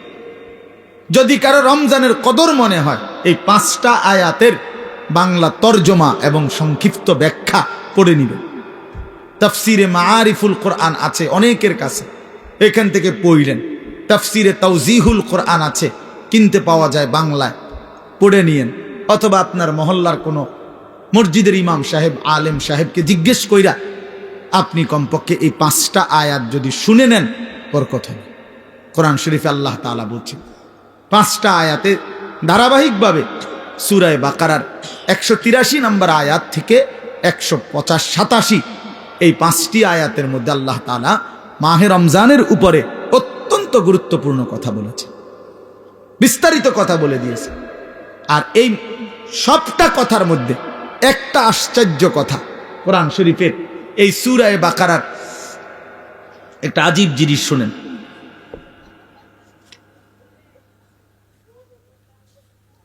যদি কারো রমজানের কদর মনে হয়, এই 5টা আয়াতের বাংলা তরজমা এবং সংক্ষিপ্ত ব্যাখ্যা পড়ে নিবে। তাফসিরে মাআরিফুল কোরআন আছে অনেকের কাছে, এখান থেকে পড়লেন। তাফসিরে তাওজিহুল কোরআন আছে, কিনতে পাওয়া যায় বাংলায়, পড়ে নিয়েন। অথবা আপনার মহল্লার কোনো মসজিদের ইমাম সাহেব, আলেম সাহেবকে জিজ্ঞেস কইরা আপনি কমপক্ষে এই 5টা আয়াত যদি শুনে নেন, বরকত হবে। কোরআন শরীফে আল্লাহ তাআলা বলছেন 5টা আয়াতে ধারাবাহিকভাবে সূরা বাকারার 183 নম্বর আয়াত থেকে 187 এই 5টি আয়াতের মধ্যে আল্লাহ তাআলা মাহে রমজানের উপরে অত্যন্ত গুরুত্বপূর্ণ কথা বলেছে, বিস্তারিত কথা বলে দিয়েছে। আর এই সবটা কথার মধ্যে একটা আশ্চর্য কথা, কোরআন শরীফের এই সূরা বাকারার একটা আজীব জিনিস শুনেন।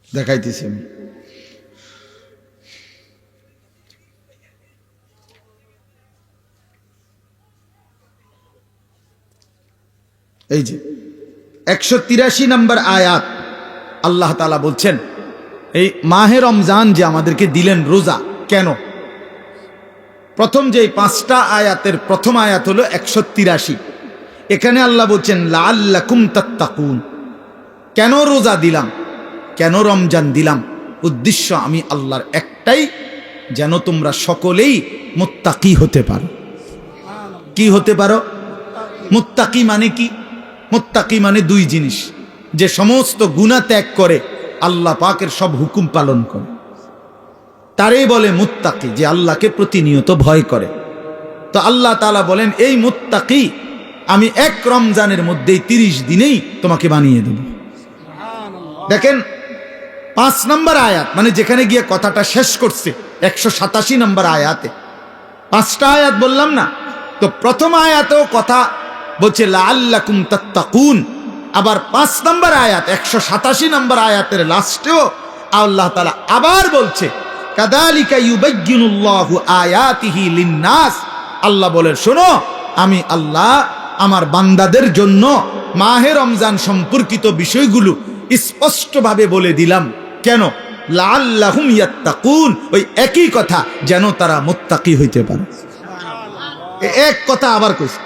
দেখাইতেছি আমি। এই যে 183 নম্বর আয়াত, আল্লাহ তাআলা বলছেন এই মাহে রমজান যে আমাদেরকে দিলেন রোজা কেন। প্রথম যে 5টা আয়াতের প্রথম আয়াত হলো 183। এখানে আল্লাহ বলছেন লাআল্লাকুম তাত্তাকুন, কেন রোজা দিলাম, কেন রমজান দিলাম, উদ্দেশ্য আমি আল্লাহর একটাই, যেন তোমরা সকলেই মুত্তাকি হতে পারো। কি হতে পারো? মুত্তাকি মানে কি? মুত্তাকি মানে দুই জিনিস, যে সমস্ত গুনাহ ত্যাগ করে আল্লাহ পাকের সব হুকুম পালন করে, তারই বলে মুত্তাকি, যে আল্লাহকে প্রতিনিয়ত ভয় করে। তো আল্লাহ তাআলা বলেন এই মুত্তাকি আমি এক রমজানের মধ্যেই 30 দিনেই তোমাকে বানিয়ে দেব। দেখেন 5 নম্বর আয়াত, মানে যেখানে গিয়ে কথাটা শেষ করছে 187 নম্বর আয়াতে, 5টা আয়াত বললাম না, তো প্রথম আয়াতেও কথা বলছে লাআল্লাকুম তাত্তাকুন, আবার 5 নম্বর আয়াত 187 নম্বর আয়াতের লাস্টেও আল্লাহ তাআলা আবার বলছে কাযালিকা ইউবায়্যিনুল্লাহু আয়াতিহি লিন-নাস। আল্লাহ বলেন শোনো, আমি আল্লাহ আমার বান্দাদের জন্য মাহে রমজান সম্পর্কিত বিষয়গুলো স্পষ্টভাবে বলে দিলাম। কেন? লাআল্লাহুম ইয়াত্তাকুন, ওই একই কথা, যেন তারা মুত্তাকি হইতে পারে। এক কথা আবার কইছে,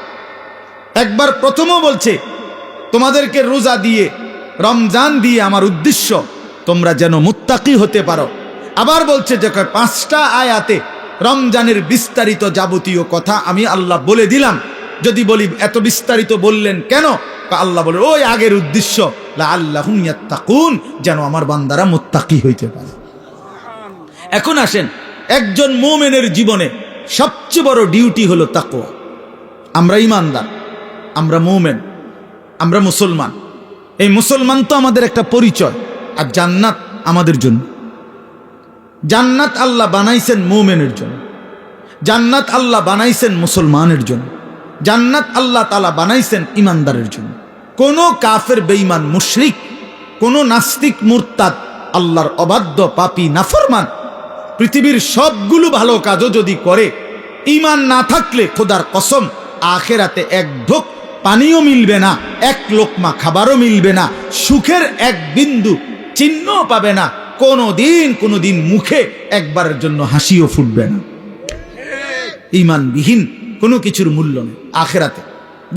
একবার প্রথমও বলছে তোমাদেরকে রোজা দিয়ে রমজান দিয়ে আমার উদ্দেশ্য তোমরা যেন মুত্তাকি হতে পারো। আবার বলছে যে 5টা আয়াতে রমজানের বিস্তারিত যাবতীয় কথা আমি আল্লাহ বলে দিলাম। যদি বলি এত বিস্তারিত বললেন কেন? আল্লাহ বলে ওই আগের উদ্দেশ্য লাআল্লাহুম ইয়াত্তাকুন, যেন আমার বান্দারা মুত্তাকি হইতে পারে। এখন আসেন, একজন মুমিনের জীবনে সবচেয়ে বড় ডিউটি হলো তাকওয়া। আমরা ঈমানদার, আমরা মুমিন, আমরা মুসলমান। এই মুসলমান তো আমাদের একটা পরিচয়, আর জান্নাত আমাদের জন্য। জান্নাত আল্লাহ বানাইছেন মুমিনের জন্য, জান্নাত আল্লাহ বানাইছেন মুসলমানের জন্য, জান্নাত আল্লাহ তাআলা বানাইছেন ঈমানদারের জন্য। কোন কাফের বেঈমান মুশরিক, কোন নাস্তিক মুরতাদ, আল্লাহর অবাধ্য পাপী নাফরমান পৃথিবীর সবগুলো ভালো কাজও যদি করে, ঈমান না থাকলে খোদার কসম আখিরাতে এক ঢোক পানিও মিলবে না, এক লোকমা খাবারও মিলবে না, সুখের এক বিন্দু চিহ্নও পাবে না, কোনোদিন মুখে একবারের জন্য হাসিও ফুটবে না। ঈমানবিহীন কোনো কিছুর মূল্য নেই আখিরাতে।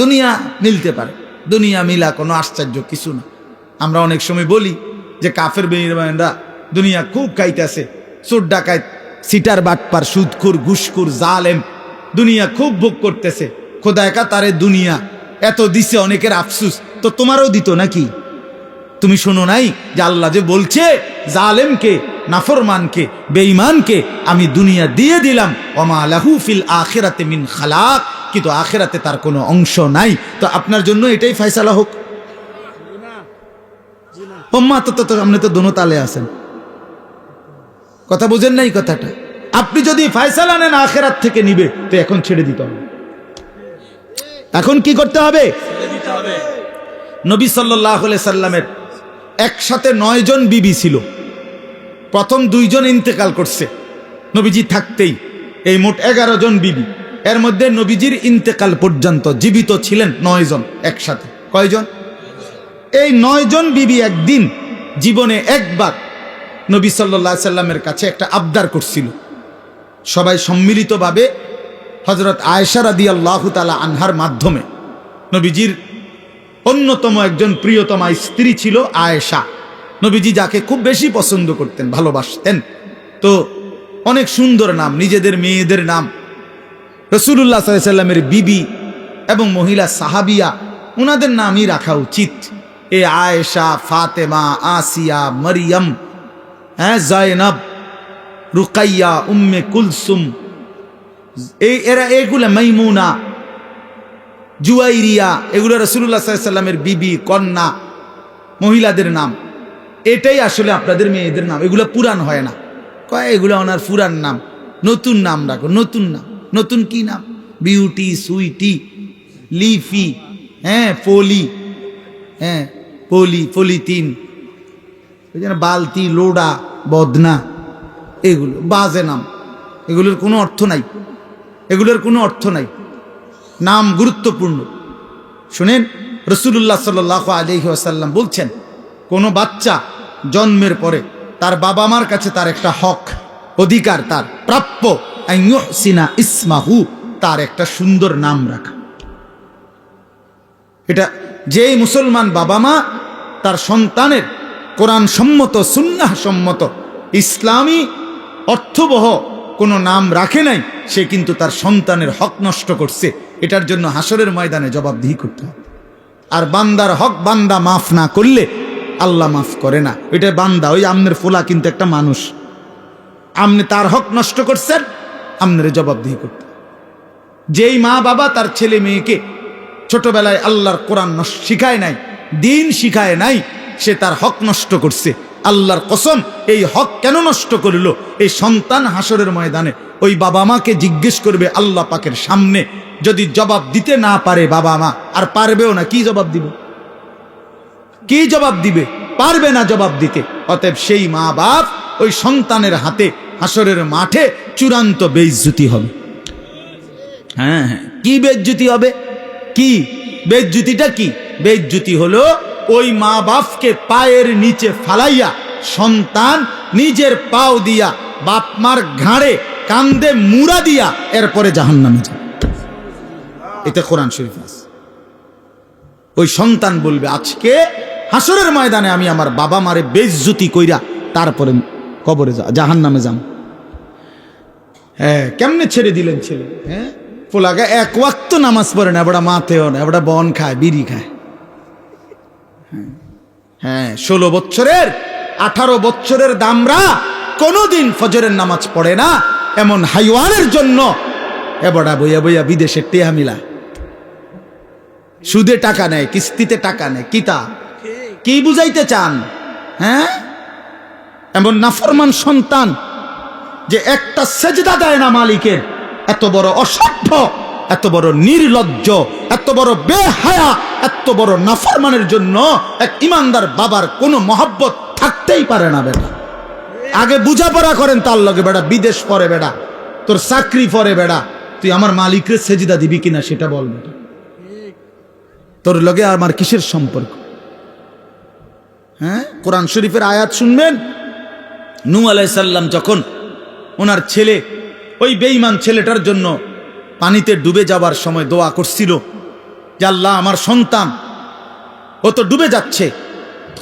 দুনিয়া মিলতে পারে, দুনিয়া মিলা কোনো আশ্চর্য কিছু না। আমরা অনেক সময় বলি যে কাফের বেঈমানরা দুনিয়া খুব খাইতেছে, চোর ডাকাত, সিটার বাটপার, সুদখোর, ঘুষখোর, জালেম দুনিয়া খুব ভোগ করতেছে। খোদা একা তারে দুনিয়া এত দিছে, অনেকের আফসুস, তো তোমারও দিত নাকি? তুমি শোনো নাই যে আল্লাহ যে বলছে জালেমকে, নাফরমানকে, বেঈমানকে আমি দুনিয়া দিয়ে দিলাম, ওমা লাহু ফিল আখিরাতি মিন খালাক, কিন্তু আখিরাতে তার কোনো অংশ নাই। তো আপনার জন্য এটাই ফয়সালা হোক। ওম্মা তো আপনি তো দোনো তালে আছেন, কথা বুঝেন নাই কথাটা। আপনি যদি ফয়সালা নেন আখিরাত থেকে নিবে, তো এখন ছেড়ে দিতে হবে। এখন কি করতে হবে? নবী সাল্লাল্লাহু আলাইহি সাল্লামের একসাথে 9 জন বিবি ছিল। প্রথম 2 জন ইন্তেকাল করছে নবীজি থাকতেই, এই মোট 11 জন বিবি। এর মধ্যে নবীজির ইন্তেকাল পর্যন্ত জীবিত ছিলেন 9 জন একসাথে। কয়জন? এই 9 জন বিবি একদিন জীবনে একবার নবী সাল্লাল্লাহু আলাইহি সাল্লামের কাছে একটা আবদার করছিল। সবাই সম্মিলিতভাবে হযরত আয়েশা রাদিয়াল্লাহু তাআলা আনহার মাধ্যমে, নবীজির অন্যতম একজন প্রিয়তমা স্ত্রী ছিল আয়েশা, নবীজি যাকে খুব বেশি পছন্দ করতেন, ভালোবাসতেন। তো অনেক সুন্দর নাম, নিজেদের মেয়েদের নাম। রাসূলুল্লাহ সাল্লাল্লাহু আলাইহি সাল্লামের বিবি এবং মহিলা সাহাবিয়া, ওনাদের নামই রাখা উচিত। এ আয়েশা, ফাতেমা, আসিয়া, মারিয়াম, হ্যাঁ, জায়নাব, রুকাইয়া, উম্মে কুলসুম, এগুলা মাইমুনা, জুয়াইরিয়া, এগুলো রাসূলুল্লাহ সাল্লাল্লাহু আলাইহি ওয়াসাল্লামের বিবি, কন্যা, মহিলাদের নাম। এটাই আসলে আপনাদের মেয়েদের নাম। এগুলো পুরান হয় না, কয় এগুলো ওনার পুরান নাম, নতুন নাম রাখো। নতুন নাম, নতুন কি নাম? বিউটি, সুইটি, লিফি, হ্যাঁ, পলি, হ্যাঁ, পলিথিন, বালতি, লোডা, বদনা, এগুলো বাজে নাম। এগুলোর কোনো অর্থ নাই, এগুলোর কোনো অর্থ নাই। নাম গুরুত্বপূর্ণ। শুনেন, রাসূলুল্লাহ সাল্লাল্লাহু আলাইহি ওয়াসাল্লাম বলছেন, কোনো বাচ্চা জন্মের পরে তার বাবা মার কাছে তার একটা হক, অধিকার, তার প্রাপ্য, আইয়ুহসিনা ইসমাহু, তার একটা সুন্দর নাম রাখা। এটা যেই মুসলমান বাবা মা তার সন্তানের কোরআন সম্মত, সুন্নাহ সম্মত, ইসলামী অর্থবহ কোনো নাম রাখে নাই, সে কিন্তু তার সন্তানের হক নষ্ট করছে। এটার জন্য হাসরের ময়দানে জবাবদিহি করতে হবে। আর বান্দার হক বান্দা মাফ না করলে আল্লাহ মাফ করে না। এটা বান্দা, ওই আমনের ফোলা কিন্তু একটা মানুষ, আপনি তার হক নষ্ট করছেন, আপনার জবাবদিহি করতে। যেই মা বাবা তার ছেলে মেয়েকে ছোটবেলায় আল্লাহর কোরআন শিখায় নাই, দিন শিখায় নাই, সে তার হক নষ্ট করছে। আল্লাহর কসম, এই হক কেন নষ্ট করলো? এই সন্তান হাসরের ময়দানে ওই বাবা মাকে জিজ্ঞেস করবে আল্লাহ পাকের সামনে। যদি জবাব দিতে না পারে বাবা মা, আর পারবেও না, কি জবাব দিবে? কি জবাব দিবে? পারবে না জবাব দিতে। অতএব সেই মা বাপ ওই সন্তানের হাতে হাসরের মাঠে চূড়ান্ত বেইজ্জতি হবে। হ্যাঁ হ্যাঁ, কি বেইজ্জতি হবে? কি বেইজ্জতিটা? কি বেইজ্জতি হলো ওই মা বাপকে পায়ের নিচে ফালাইয়া সন্তান নিজের পাও দিয়া বাপ মার ঘাড়ে কান্দে মুড়া দিয়া এরপরে জাহান্নামে যায়। এটা কোরআন শরীফ আছে। ওই সন্তান বলবে, আজকে হাসরের ময়দানে আমি আমার বাবা মারে বেইজ্জতি কইরা তারপরে কবরে জাহান্নামে যাম। হ্যাঁ, কেমনে ছেড়ে দিলেন ছেলে? হ্যাঁ, পোলাগা এক ওয়াক্ত নামাজ পড়ে না, এবারে মাতেও না, এবারে বন খায়, বিড়ি খায়। হ্যাঁ, 16 বছরের 18 বছরের দামরা কোনোদিন ফজরের নামাজ পড়ে না, এমন হাইওয়ানের জন্য এবড়া বইয়া বইয়া বিদেশে টেহা মিলা, সুদে টাকা নেয়, কিস্তিতে টাকা নেয়। কিতা কি বুঝাইতে চান? হ্যাঁ, এমন নাফরমান সন্তান যে একটা সেজদা দেয় না মালিকের, এত বড় অসভ্য, এত বড় নির্লজ্জ, এত বড় বেহায়া, এত বড় নাফরমানের জন্য এক ইমানদার বাবার কোনো মহব্বত থাকতেই পারে না। বেটা আগে বুঝাপড়া করেন তার লগে, বেটা বিদেশ পরে, বেটা তোর চাকরি পরে, বেটা তুই আমার মালিকের সেজদা দিবি কিনা সেটা বল। বেটা তোর লগে আমার কিসের সম্পর্ক? হ্যাঁ, কোরআন শরীফের আয়াত শুনবেন। নূহ আলাইহিস সালাম যখন ওনার ছেলে, ওই বেঈমান ছেলেটার জন্য পানিতে ডুবে যাবার সময় দোয়া করছিল যে আল্লাহ আমার সন্তান, ও তো ডুবে যাচ্ছে।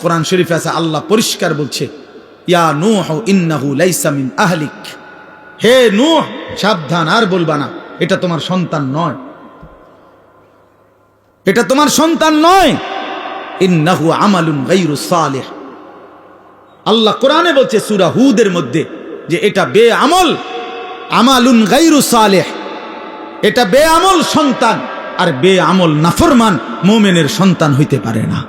কোরআন শরীফে আছে, আল্লাহ পরিষ্কার বলছে, ইয়া নূহ ইন্নাহু লাইসা মিন আহলিক, হে নূহ সাবধান, আর বলবা না, এটা তোমার সন্তান নয়, এটা তোমার সন্তান নয়। ইন্নাহু আমালুন গায়রু সালিহ, আল্লাহ কোরআনে বলছে সূরা হুদের মধ্যে যে এটা বেআমল, আমালুন গায়রু সালিহ, এটা বেআমল সন্তান। আর বেআমল নাফরমান মুমিনের সন্তান হইতে পারে না।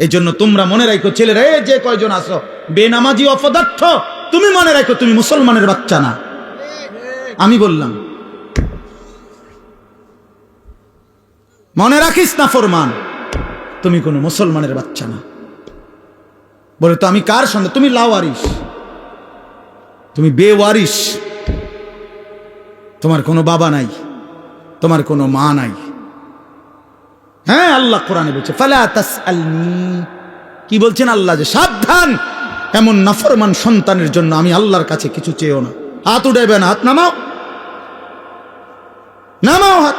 এই জন্য তোমরা মনে রাখো, ছেলেরা যে কয়জন আছো বেনামাজি অপদার্থ, তুমি মনে রাখো তুমি মুসলমানের বাচ্চা না। আমি বললাম, মনে রাখিস না ফরমান, তুমি কোনো মুসলমানের বাচ্চা না। বলে তো আমি কার সন্তান? তুমি লাওয়ারিস, তুমি বেওয়ারিস, তোমার কোনো বাবা নাই, তোমার কোনো মা নাই। হ্যাঁ, আল্লাহ কোরআনে বলছে ফালা তাসআলনি, কি বলছেন আল্লাহ? যে সাবধান, এমন নাফরমান সন্তানের জন্য আমি আল্লাহর কাছে কিছু চেয়েও না। হাত উঠাইবে না, হাত নামাও, নামাও হাত।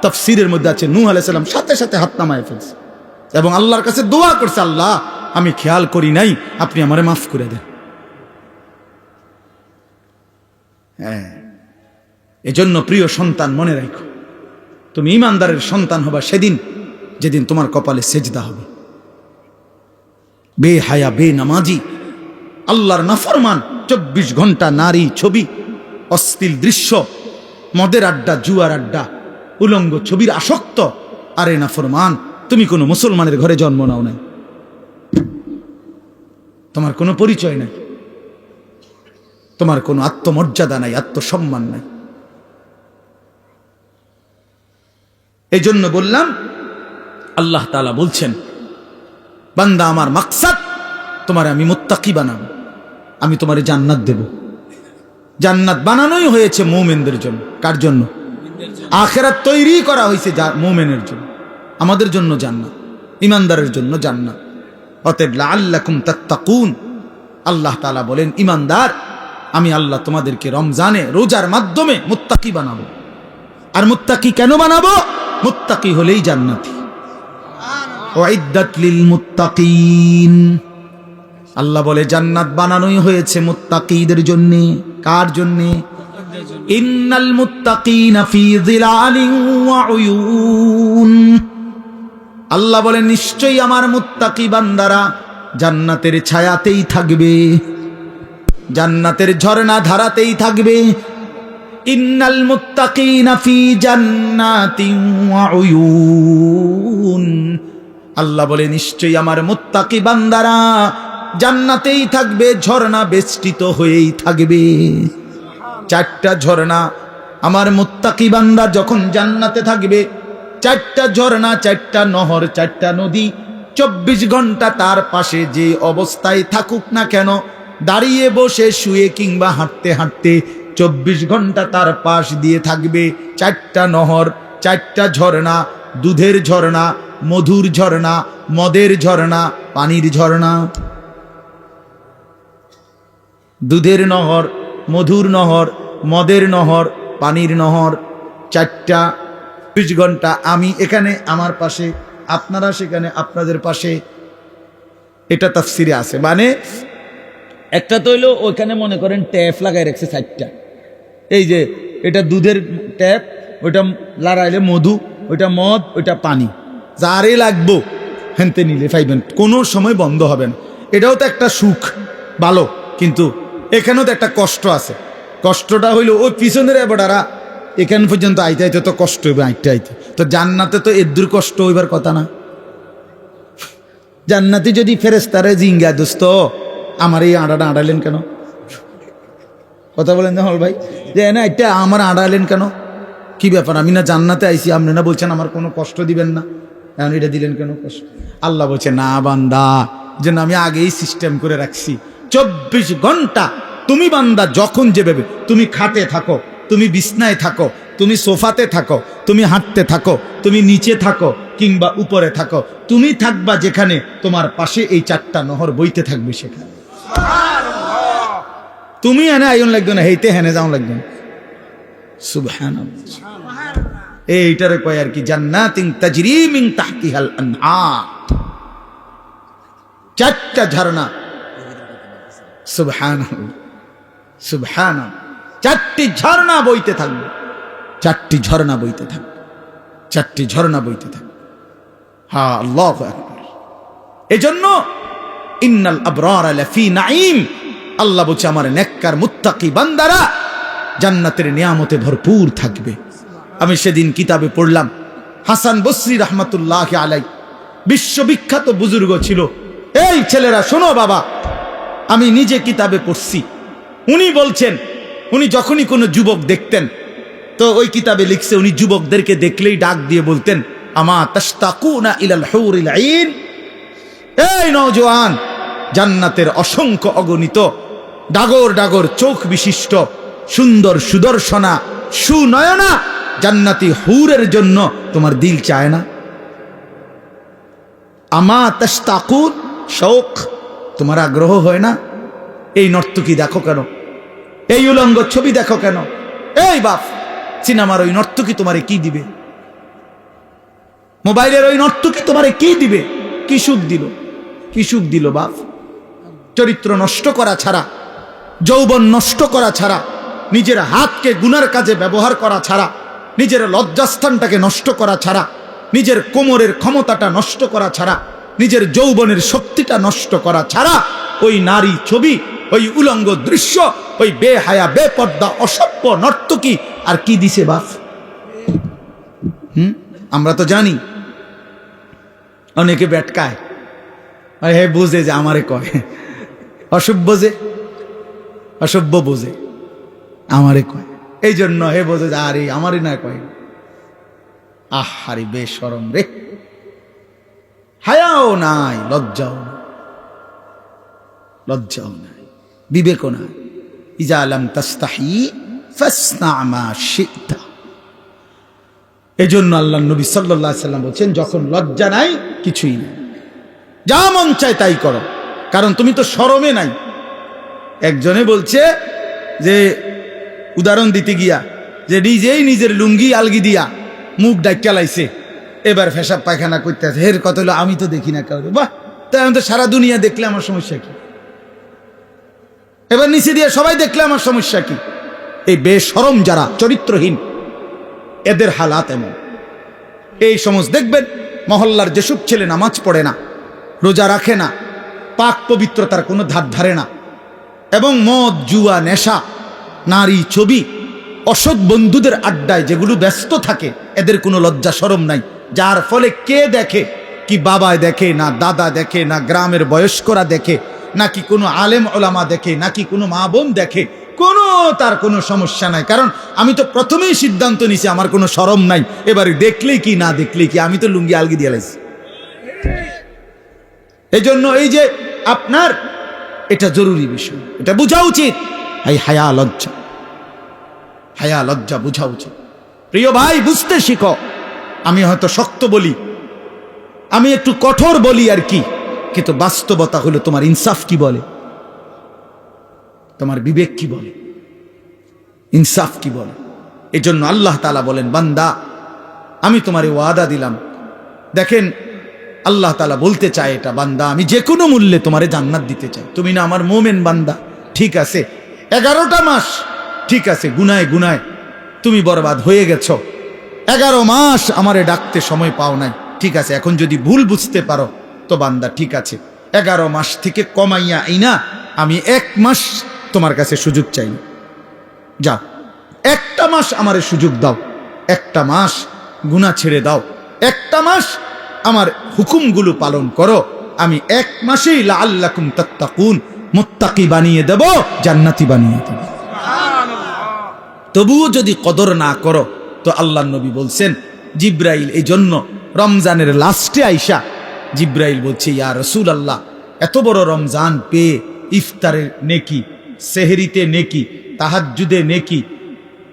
তাফসীরের মধ্যে আছে নূহ আলাইহিস সালাম সাথে সাথে হাত নামায় ফেলছে এবং আল্লাহর কাছে দোয়া করছে, আল্লাহ আমি খেয়াল করি নাই, আপনি আমারে মাফ করে দেন। হ্যাঁ, এজন্য প্রিয় সন্তান মনে রাখো, তুমি ইমানদারের সন্তান হবা সেদিন যেদিন তোমার কপালে সেজদা হবে। বেহায়া বেনামাজি, আল্লাহর নাফরমান, 24 ঘন্টা নারী ছবি, অশ্লীল দৃশ্য, মদের আড্ডা, জুয়ার আড্ডা, উলঙ্গ ছবির আসক্ত। আরে নাফরমান, তুমি কোনো মুসলমানের ঘরে জন্ম নাও নাই, তোমার কোনো পরিচয় নাই, তোমার কোনো আত্মমর্যাদা নাই, আত্মসম্মান নাই। এই জন্য বললাম, আল্লাহ তাআলা বলছেন, বান্দা আমার মাকসাদ তোমার আমি মুত্তাকি বানাবো, আমি তোমারে জান্নাত দেব। জান্নাত বানানোই হয়েছে মুমিনদের জন্য। কার জন্য? আখিরাত তৈরি করা হয়েছে মুমিনের জন্য। আমাদের জন্য জান্নাত, ঈমানদারের জন্য জান্নাত। অতএব লাআল্লাকুম তাত্তাকুন, আল্লাহ তাআলা বলেন, ঈমানদার, আমি আল্লাহ তোমাদেরকে রমজানে রোজার মাধ্যমে মুত্তাকি বানাবো। আর মুত্তাকি কেন বানাবো? মুত্তাকি হলেই জান্নাতি। উইদ্দাত লিল মুত্তাকিন, আল্লাহ বলে জান্নাত বানানোই হয়েছে মুত্তাকিদের জন্য। কার জন্য? ইন্নাল মুত্তাকিনা ফি যিলালিন ওয়া উয়ুন, আল্লাহ বলে নিশ্চয়ই আমার মুত্তাকি বান্দারা জান্নাতের ছায়াতেই থাকবে, জান্নাতের ঝর্ণা ধারাতেই থাকবে। ইন্নাল মুত্তাকিনা ফি জান্নাতিন ওয়া উয়ুন, আল্লাহ বলে নিশ্চয়ই আমার মুত্তাকি বান্দারা জান্নাতেই থাকবে, ঝর্ণা বেষ্টিত হয়েই থাকবে। 4টা ঝর্ণা আমার মুত্তাকি বান্দা যখন জান্নাতে থাকবে, 4টা ঝর্ণা, 4টা নহর, 4টা নদী 24 ঘন্টা তার পাশে যে অবস্থায় থাকুক না কেন, দাঁড়িয়ে বসে শুয়ে কিংবা হাঁটতে হাঁটতে 24 ঘন্টা তার পাশ দিয়ে থাকবে। 4টা নহর, 4টা ঝর্ণা, দুধের ঝর্ণা, মধুর ঝর্ণা, মদের ঝর্ণা, পানির ঝর্ণা। দুধের নহর, মধুর নহর, মদের নহর, পানির নহর, 4টা 20 ঘন্টা। আমি এখানে আমার পাশে, আপনারা সেখানে আপনাদের পাশে। এটা তাফসিরে আছে। মানে একটা তো হইলো ওইখানে মনে করেন ট্যাপ লাগাই রাখছে 4টা। এই যে এটা দুধের ট্যাপ, ওইটা লড়াইলে মধু, ওইটা মদ, ওইটা পানি, যারে লাগবো হেনতে নিলে পাইবেন, কোনো সময় বন্ধ হবে না। এটাও তো একটা সুখ, ভালো, কিন্তু এখানেও তো একটা কষ্ট আছে। কষ্টটা হইলো ওই পিছনের এবারা এখান পর্যন্ত আইতে আইতে তো কষ্ট হইবে, আইতে আইতে। তো জান্নাতে তো এর কষ্ট হইবার কথা না। জান্নাতি যদি ফেরেশতারে জিঙ্গা, দোস্ত আমার এই আড়াটা আড়ালেন কেন? কথা বলেন না হল ভাই, যে না এটা আমার আড়ালেন কেন, কি ব্যাপার? আমি না জান্নাতে আইছি, আপনি না বলছেন আমার কোনো কষ্ট দিবেন না, এখন এটা দিলেন কেন কষ্ট? আল্লাহ বলছে, না বান্দা, যেন আমি আগেই সিস্টেম করে রাখছি। 24 ঘন্টা তুমি বান্দা যখন যেভাবে, তুমি খাটে থাকো, তুমি বিছনায় থাকো, তুমি সোফাতে থাকো, তুমি হাঁটতে থাকো, তুমি নিচে থাকো কিংবা উপরে থাকো, তুমি থাকবা যেখানে, তোমার পাশে এই 4টা নহর বইতে থাকবে সেখানে। তুমি এনে আইন লাগবে না, হেইতে হেনে যাও লাগবে না। সুবহানাল্লাহ। এইটারে কয় আর কি, জান্নাতিন তাজরি মিন তাহতিহাল আনহার, 4টা ঝর্ণা। সুবহানাল্লাহ, সুবহানাল্লাহ। 4টি ঝর্ণা বইতে থাকবে, 4টি ঝর্ণা বইতে থাকবে, 4টি ঝর্ণা বইতে থাকবে। হ্যাঁ, আল্লাহু আকবার। এজন্য ইন্নাল আবরারা লাফি নাঈম, আল্লাহ বলছে আমার নেককার মুত্তাকি বান্দারা জান্নাতের নিয়ামতে ভরপুর থাকবে। আমি সেদিন কিতাবে পড়লাম, হাসান বসরি রহমাতুল্লাহ আলাইহি বিশ্ববিখ্যাত বুজুর্গ ছিল। এই ছেলেরা শোনো বাবা, আমি নিজে কিতাবে পড়ছি। উনি বলছেন, উনি যখনই কোনো যুবক দেখতেন, তো ওই কিতাবে লিখছে, উনি যুবকদেরকে দেখলেই ডাক দিয়ে বলতেন, আমা তাশতাকুনা ইলাল হুরিল আইন, এই নওজোয়ান, জান্নাতের অসংখ্য অগণিত ডাগর ডাগর চোখ বিশিষ্ট সুন্দর সুদর্শনা সুনয়না জান্নাতি হুরের জন্য তোমার দিল চায় না? আমা তাশতাকুন, শৌক, তোমার আগ্রহ হয় না? এই নর্তকী দেখো কেন, এই উলঙ্গ ছবি দেখো কেন? এই বাপ, সিনেমার ওই নর্তকী তোমারে কি দিবে? মোবাইলের ওই নর্তকী তোমারে কি দিবে? কি সুখ দিল? কি সুখ দিল বাপ? চরিত্র নষ্ট করা ছাড়া, যৌবন নষ্ট করা ছাড়া, নিজের হাতকে গুনার কাজে ব্যবহার করা ছাড়া, নিজের লজ্জাস্থানটাকে নষ্ট করা ছাড়া, নিজের কোমরের ক্ষমতাটা নষ্ট করা ছাড়া নিজের যৌবনের শক্তিটা নষ্ট করা ছাড়া ওই নারী ছবি, ওই উলঙ্গ দৃশ্য, ওই বেহায়া বেপর্দা অসভ্য নর্তকী আর কি দিছে বাপ? আমরা তো জানি অনেকে বেটকায়, হে বোঝে যে আমারে কয়, অসভ্য যে অসভ্য বোঝে আমারে কয়, এই জন্য হে বোঝে যে আরে আমারই না কয়। আহারে বেশরম রে, হায়াও নাই, লজ্জাও নাই, লজ্জাও নাই, বিবেকও নাই। ইজা লাম তাস্তাহি ফাসনা মা শি'তা। এই জন্য আল্লাহ নবী সাল্লাল্লাহু আলাইহি সাল্লাম বলছেন, যখন লজ্জা নাই কিছুই নাই, যা মন চায় তাই করো, কারণ তুমি তো শরমে নাই। একজনে বলছে যে, উদাহরণ দিতে গিয়া, যে নিজেই নিজের লুঙ্গি আলগি দিয়া মুখ ডাক্কা লাইছে, এবার পেশাব পায়খানা করতে আছে, হের কথা হলো আমি তো দেখি না কাউরে। বাহ, তাই আমি তো সারা দুনিয়া দেখলে আমার সমস্যা কি? এবার নিচে দিয়ে সবাই দেখলে আমার সমস্যা কি? এই বেশরম যারা চরিত্রহীন, এদের হালাত এমন। এই সমস্ত দেখবেন মহল্লার যেসব ছেলে নামাজ পড়ে না, রোজা রাখে না, পাক পবিত্রতার কোনো ধার ধারে না, এবং মদ জুয়া নেশা নারী ছবি অসৎ বন্ধুদের আড্ডায় যেগুলো ব্যস্ত থাকে, এদের কোনো লজ্জা শরম নাই। যার ফলে কে দেখে, কি বাবায় দেখে, না দাদা দেখে, না গ্রামের বয়স্করা দেখে, নাকি কোনো আলেম ওলামা দেখে, নাকি কোনো মা বোন দেখে, কোনো তার কোনো সমস্যা নাই। কারণ আমি তো প্রথমেই সিদ্ধান্ত নিছি আমার কোনো শরম নাই, এবারে দেখলেই কি না দেখলেই কি, আমি তো লুঙ্গি আলগি দিয়ে লাইছি। এই জন্য এই যে আপনার এটা জরুরি বিষয়, এটা বোঝা উচিত। এই হায়া লজ্জা, হায়া লজ্জা বোঝা উচিত। প্রিয় ভাই, বুঝতে শিখো। আমি হয়তো শক্ত বলি, আমি একটু কঠোর বলি আর কি, কিন্তু বাস্তবতা হলো তোমার ইনসাফ কি বলে, তোমার বিবেক কি বলে, ইনসাফ কি বলে। এই জন্য আল্লাহ তাআলা বলেন, বান্দা আমি তোমারে ওয়াদা দিলাম। দেখেন আল্লাহ তাআলা বলতে চায় এটা, বান্দা আমি যে কোনো মূল্যে তোমারে জান্নাত দিতে চাই। তুমি না আমার মোমেন বান্দা, ঠিক আছে, 11টা মাস ঠিক আছে, গুনায় গুনায় তুমি বরবাদ হয়ে গেছো, 11 মাস আমারে ডাকতে সময় পাও নাই, ঠিক আছে। এখন যদি ভুল বুঝতে পারো তো বান্দা ঠিক আছে, 11 মাস থেকে কমাইয়া আইনা আমি 1 মাস তোমার কাছে সুযোগ চাই, যাও 1টা মাস আমারে সুযোগ দাও, 1টা মাস গুনাহ ছেড়ে দাও, 1টা মাস আমার হুকুমগুলো পালন করো, আমি 1 মাসেই লাআল্লাকুম তাত্তাকুন মুত্তাকি বানিয়ে দেব, জান্নাতি বানিয়ে দেব। তবুও যদি কদর না করো তো আল্লাহর নবী বলছেন, জিব্রাইল এই জন্য রমজানের লাস্টে আইসা জিব্রাইল বলছে, ইয়া রাসূলুল্লাহ, এত বড় রমজান পেয়ে ইফতারের নেকি, সেহরিতে নেকি, তাহাজ্জুদে নেকি,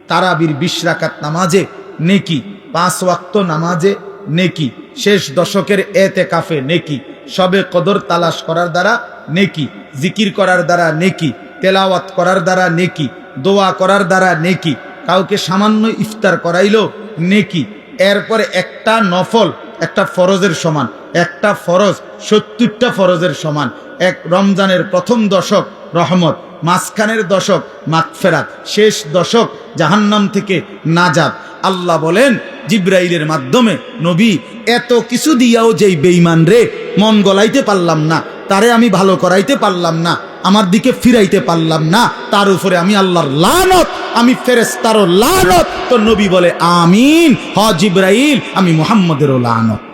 তারাবির 20 রাকাত নামাজে নেকি, 5 ওয়াক্ত নামাজে নেকি, শেষ দশকের এতেকাফে নেকি, সবে কদর তালাশ করার দ্বারা নেকি, জিকির করার দ্বারা নেকি, তেলাওয়াত করার দ্বারা নেকি, দোয়া করার দ্বারা নেকি, কাউকে সামান্য ইফতার করাইলো নেকি, এরপরে একটা নফল একটা ফরজের সমান, একটা ফরজ 70টা ফরজের সমান, এক রমজানের প্রথম দশক রহমত, মাঝখানের দশক মাগফিরাত, শেষ দশক জাহান্নাম থেকে নাজাত। আল্লাহ বলেন জিব্রাইলের মাধ্যমে, নবী এত কিছু দিয়াও যেই বেঈমান রে মন গলাইতে পারলাম না, তারে আমি ভালো করাইতে পারলাম না, আমার দিকে ফিরাইতে পারলাম না, তার উপরে আমি আল্লাহর লানত, আমি ফেরেশতারও লানত। তো নবী বলে আমিন, হ জিব্রাইল, আমি মুহাম্মদেরও লানত।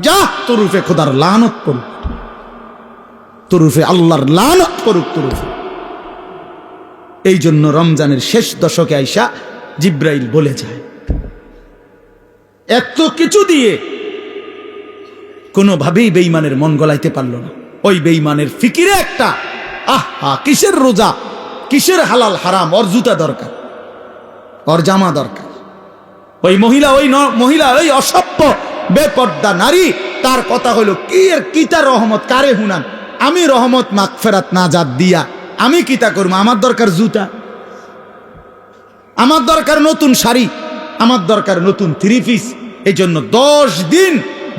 যা তোর উপরে খোদার লানত করুক, তোর উপরে আল্লাহর লানত করুক তোর উপরে। এই জন্য রমজানের শেষ দশকে আইসা জিব্রাইল বলে যায়, এত কিছু দিয়ে কোনোভাবেই বেঈমানের মন গলাইতে পারল না। ওই বেঈমানের ফিকিরে একটা, আহা কিসের রোজা, কিসের হালাল হারাম, ওর জুতা দরকার, ওর জামা দরকার। ওই মহিলা ওই অসভ্য বেপর্দা নারী, তার কথা হলো কি এর কিতা রহমত কারে হুনান, আমি রহমত মাগফিরাত নাজাত দিয়া আমি কিতা করবো, আমার দরকার জুতা, আমার দরকার নতুন শাড়ি, আমার দরকার নতুন 3 পিস। এই জন্য 10 দিন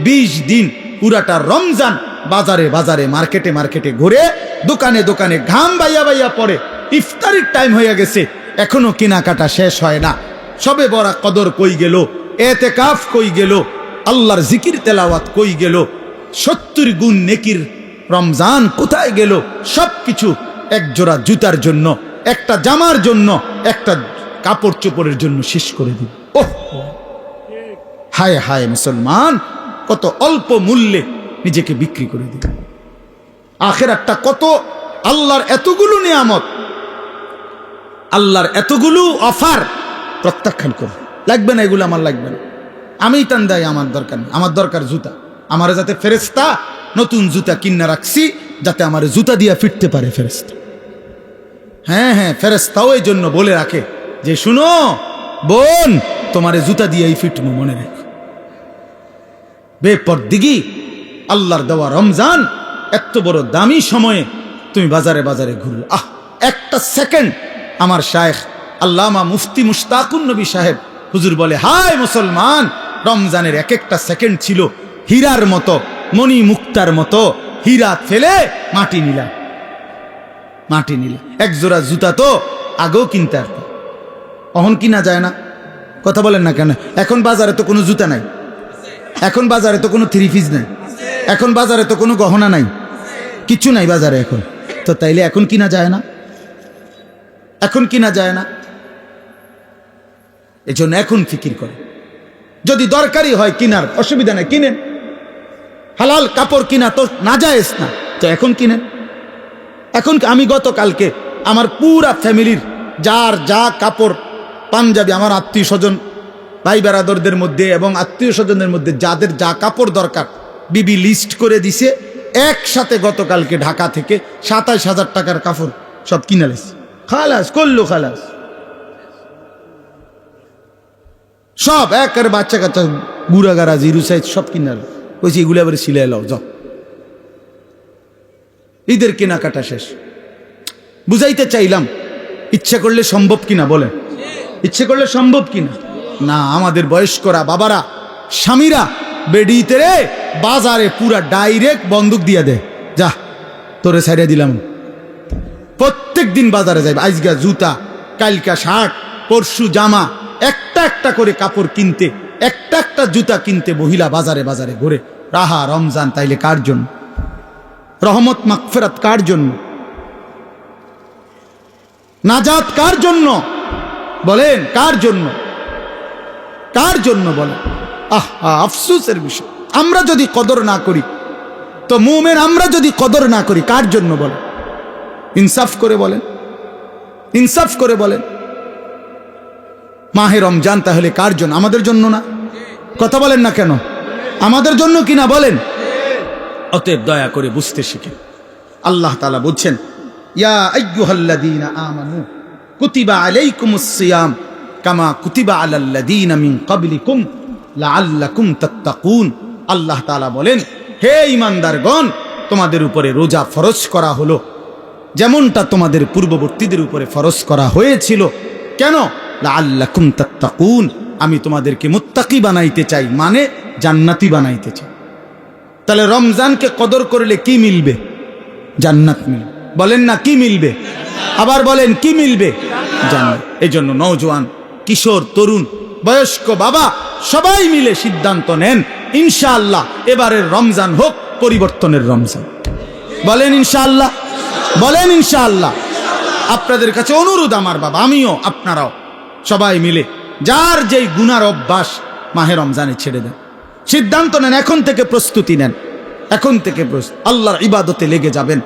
20 দিন পুরাটা রমজান বাজারে বাজারে মার্কেটে মার্কেটে ঘুরে, দোকানে দোকানে ঘাম বাইয়া বাইয়া পড়ে, ইফতারির টাইম হয়ে গেছে, এখনো কেনাকাটা শেষ হয় না। সবে বড় কদর কই গেল, এতেকাফ কই গেল, আল্লাহর জিকির তেলাওয়াত কই গেল, 70 গুণ নেকির রমজান কোথায় গেল? সবকিছু এক জোড়া জুতার জন্য, একটা জামার জন্য, একটা কাপড় চোপড়ের জন্য শেষ করে দিল। ওহ, হায় হায় মুসলমান, কত অল্প মূল্যে নিজেকে বিক্রি করে দিল। আখিরাতটা কত, আল্লাহর এতগুলো নিয়ামত, আল্লাহর এতগুলো অফার প্রত্যাখ্যান করে। লাগবে না এগুলো, আমার লাগবে না, আমি টান দেয়, আমার দরকার নেই, আমার দরকার জুতা। আমার যাতে ফেরেশতা নতুন জুতা কিনে রাখছি, যাতে আমার জুতা দিয়ে ফিরতে পারে ফেরেশতা। হ্যাঁ হ্যাঁ, ফেরেশতাও এই জন্য বলে রাখে যে শুনো বোন, তোমার জুতা দিয়েই ফিটমু, মনে রেখো। বেপরদিগি আল্লাহর দেওয়া রমজান, এত বড় দামি সময়ে তুমি বাজারে বাজারে ঘুরলো। একটা সেকেন্ড, আমার শায়েখ আল্লামা মুফতি মুশতাকুন নবী সাহেব হুজুর বলে, হায় মুসলমান, রমজানের এক একটা সেকেন্ড ছিল হীরার মতো, মণি মুক্তার মতো। হীরা ফেলে মাটি নিলাম, মাটি নিলাম। এক জোড়া জুতা তো আগেও কিনতে আসতাম, অহন কিনা যায় না। কথা বলেন না কেন? এখন বাজারে তো কোনো জুতা নাই, এখন বাজারে তো কোনো থ্রি পিস নাই, এখন বাজারে তো কোনো গহনা নাই, কিছু নাই বাজারে এখন। তো তাইলে এখন কিনা যায় না, এখন কিনা যায় না। এজন্য এখন ফিকির করে, যদি দরকারি হয় কিনার, অসুবিধা নাই, কিনেন। হালাল কাপড় কিনা তো নাজায়েজ না, তো এখন কিনেন। এখন আমি গতকালকে আমার পুরা ফ্যামিলির যার যা কাপড় পাঞ্জাবি, আমার আত্মীয় স্বজন ভাই বেরাদরদের মধ্যে এবং আত্মীয় স্বজনের মধ্যে যাদের যা কাপড় দরকার, বিবি লিস্ট করে দিছে। একসাথে গতকালকে ঢাকা থেকে 27,000 টাকার কাপড় সব কিনে লেছে। খালাস করলো, খালাস সব, একের বাচ্চা কাচ্চা বুড়া গারা জিরু সাইজ সব কিনার কইছি, এগুলো আবার সিলাই লাও যাও। ঈদের কেনাকাটা শেষ। বুঝাইতে চাইলাম, ইচ্ছা করলে সম্ভব কিনা বলেন, ইচ্ছে করলে সম্ভব কিনা? না, আমাদের বয়স্করা বাবারা স্বামীরা বেডিতে রে বাজারে পুরা ডাইরেক্ট বন্দুক দিয়ে দেয়, যা তোরে ছাড়িয়ে দিলাম। প্রত্যেক দিন বাজারে যাইবে, আজকা জুতা, কালকা শার্ট, পরশু জামা, একটা একটা করে কাপড় কিনতে, একটা একটা জুতা কিনতে মহিলা বাজারে বাজারে ঘুরে। রাহা রমজান তাইলে কার জন্য? রহমত মাগফিরাত কার জন্য? নাজাত কার জন্য? বলেন কার জন্য? কার জন্য বলেন? আফসোসের বিষয়, আমরা যদি কদর না করি তো মুমিন, আমরা যদি কদর না করি কার জন্য বলেন? ইনসাফ করে বলেন, ইনসাফ করে বলেন। মাহে রমজান তাহলে কার জন্য? আমাদের জন্য না? কথা বলেন না কেন? আমাদের জন্য কিনা বলেন? অতএব দয়া করে বুঝতে শিখেন। আল্লাহ তাআলা বলছেন, ইয়া আইয়ুহাল্লাযীনা আমানু কুতিবা আলাইকুমুস সিয়াম কামা কুতিবা আলাল্লাযীনা মিন ক্বাবলিকুম লাআল্লাকুম তাত্তাকুন। আল্লাহ তাআলা বলেন, হে ঈমানদারগণ, তোমাদের উপরে রোজা ফরজ করা হলো যেমনটা তোমাদের পূর্ববর্তীদের উপরে ফরজ করা হয়েছিল। কেন? লাআল্লাকুম তাত্তাকুন, আমি তোমাদেরকে মুত্তাকি বানাইতে চাই, মানে জান্নাতি বানাইতে চাই। তাহলে রমজানকে কদর করলে কি মিলবে? জান্নাত মিলবে। বলেন না কি মিলবে? আবার বলেন কি মিলবে? জান্নাত। এজন্য নওজোয়ান, কিশোর, তরুণ, বয়স্ক, বাবা সবাই মিলে সিদ্ধান্ত নেন, ইনশাআল্লাহ এবারের রমজান হোক পরিবর্তনের রমজান। বলেন ইনশাআল্লাহ, বলেন ইনশাআল্লাহ। আপনাদের কাছে অনুরোধ আমার বাবা, আমিও, আপনারাও সবাই মিলে যার যেই গুনার অভ্যাস মাহে রমজানে ছেড়ে দেন। সিদ্ধান্ত নেন, এখন থেকে প্রস্তুতি নেন, এখন থেকে আল্লাহর ইবাদতে লেগে যাবেন।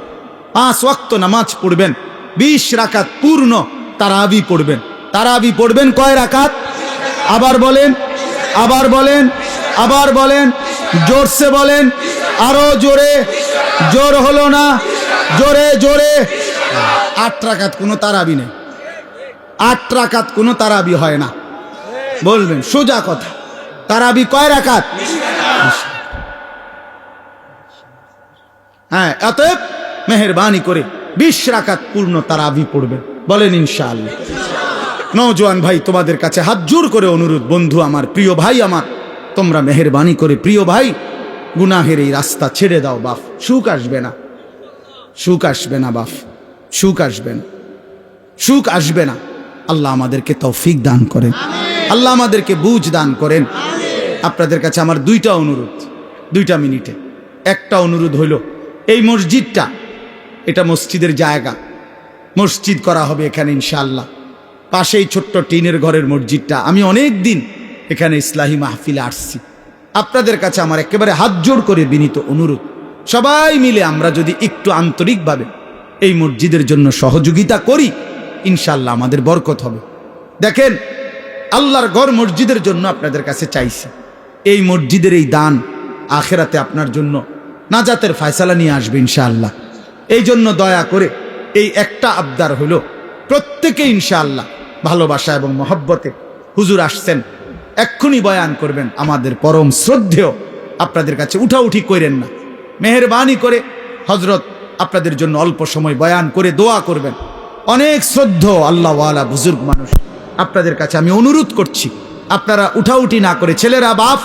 5 ওয়াক্ত নামাজ পড়বেন, 20 রাকাত পূর্ণ তারাবি পড়বেন। তারাবি পড়বেন কয় রাকাত? আবার বলেন, আবার বলেন, আবার বলেন, জোরসে বলেন, আরো জোরে। জোর হলো না, জোরে জোরে। 8 রাকাত কোনো তারাবি নেই, 8 রাকাত কোনো তারাবি হয় না। বলবেন সোজা কথা, তারাবি কয় রাকাত? হ্যাঁ, অতএব মেহেরবানি করে 20 রাকাত পূর্ণ তারাবি পড়বেন। বলেন ইনশাআল্লাহ। নওজোয়ান ভাই, তোমাদের কাছে হাত জোর করে অনুরোধ, বন্ধু আমার, প্রিয় ভাই আমার, তোমরা মেহেরবানি করে, প্রিয় ভাই, গুনাহের এই রাস্তা ছেড়ে দাও বাপ। সুখ আসবে না, সুখ আসবে না বাপ, সুখ আসবে না, সুখ আসবে না। আল্লাহ আমাদেরকে তৌফিক দান করেন, আল্লাহ আমাদেরকে বুঝ দান করেন। আপনাদের কাছে আমার 2টা অনুরোধ, 2টা মিনিটে। একটা অনুরোধ হইল, এই মসজিদটা, এটা মসজিদের জায়গা, মসজিদ করা হবে এখানে ইনশাআল্লাহ। পাশেই ছোট্ট টিনের ঘরের মসজিদটা, আমি অনেক দিন এখানে ইসলাহি মাহফিলে আসছি। আপনাদের কাছে আমার একেবারে হাত জোড় করে বিনীত অনুরোধ, সবাই মিলে আমরা যদি একটু আন্তরিকভাবে এই মসজিদের জন্য সহযোগিতা করি, ইনশাআল্লাহ আমাদের বরকত হবে। দেখেন, আল্লাহর ঘর মসজিদের জন্য আপনাদের কাছে চাইছি, এই মসজিদের এই দান আখেরাতে আপনার জন্য নাজাতের ফয়সালা নিয়ে আসবে ইনশাআল্লাহ। এই জন্য দয়া করে এই একটা আবদার হলো, প্রত্যেকে ইনশাআল্লাহ ভালোবাসা এবং মহব্বতে, হুজুর আসছেন এক্ষুনি বয়ান করবেন, আমাদের পরম শ্রদ্ধেয়, আপনাদের কাছে উঠাউঠি করেন না, মেহেরবানি করে হজরত আপনাদের জন্য অল্প সময় বয়ান করে দোয়া করবেন। অনেক শ্রদ্ধেয় আল্লাহওয়ালা বুজুর্গ মানুষ, আপনাদের কাছে আমি অনুরোধ করছি, আপনারা উঠাউঠি না করে, ছেলেরা বাপ,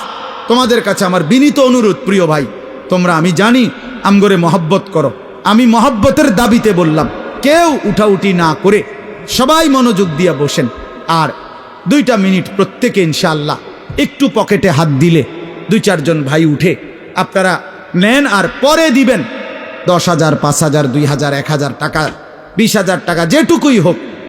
তোমাদের কাছে আমার বিনীত অনুরোধ, প্রিয় ভাই, তোমরা আমি জানি আমগরে মহব্বত করো, আমি মহব্বতের দাবিতে বললাম, কেউ উঠাউঠি না করে সবাই মনোযোগ দিয়ে বসেন। আর 2টা মিনিট প্রত্যেকে ইনশাআল্লাহ একটু পকেটে হাত দিলে 2-4 ভাই উঠে আপনারা নেন, আর পরে দিবেন 10,000, 5,000, 2,000, 1,000 টাকা, 20,000 টাকা, যেটুকুই হোক,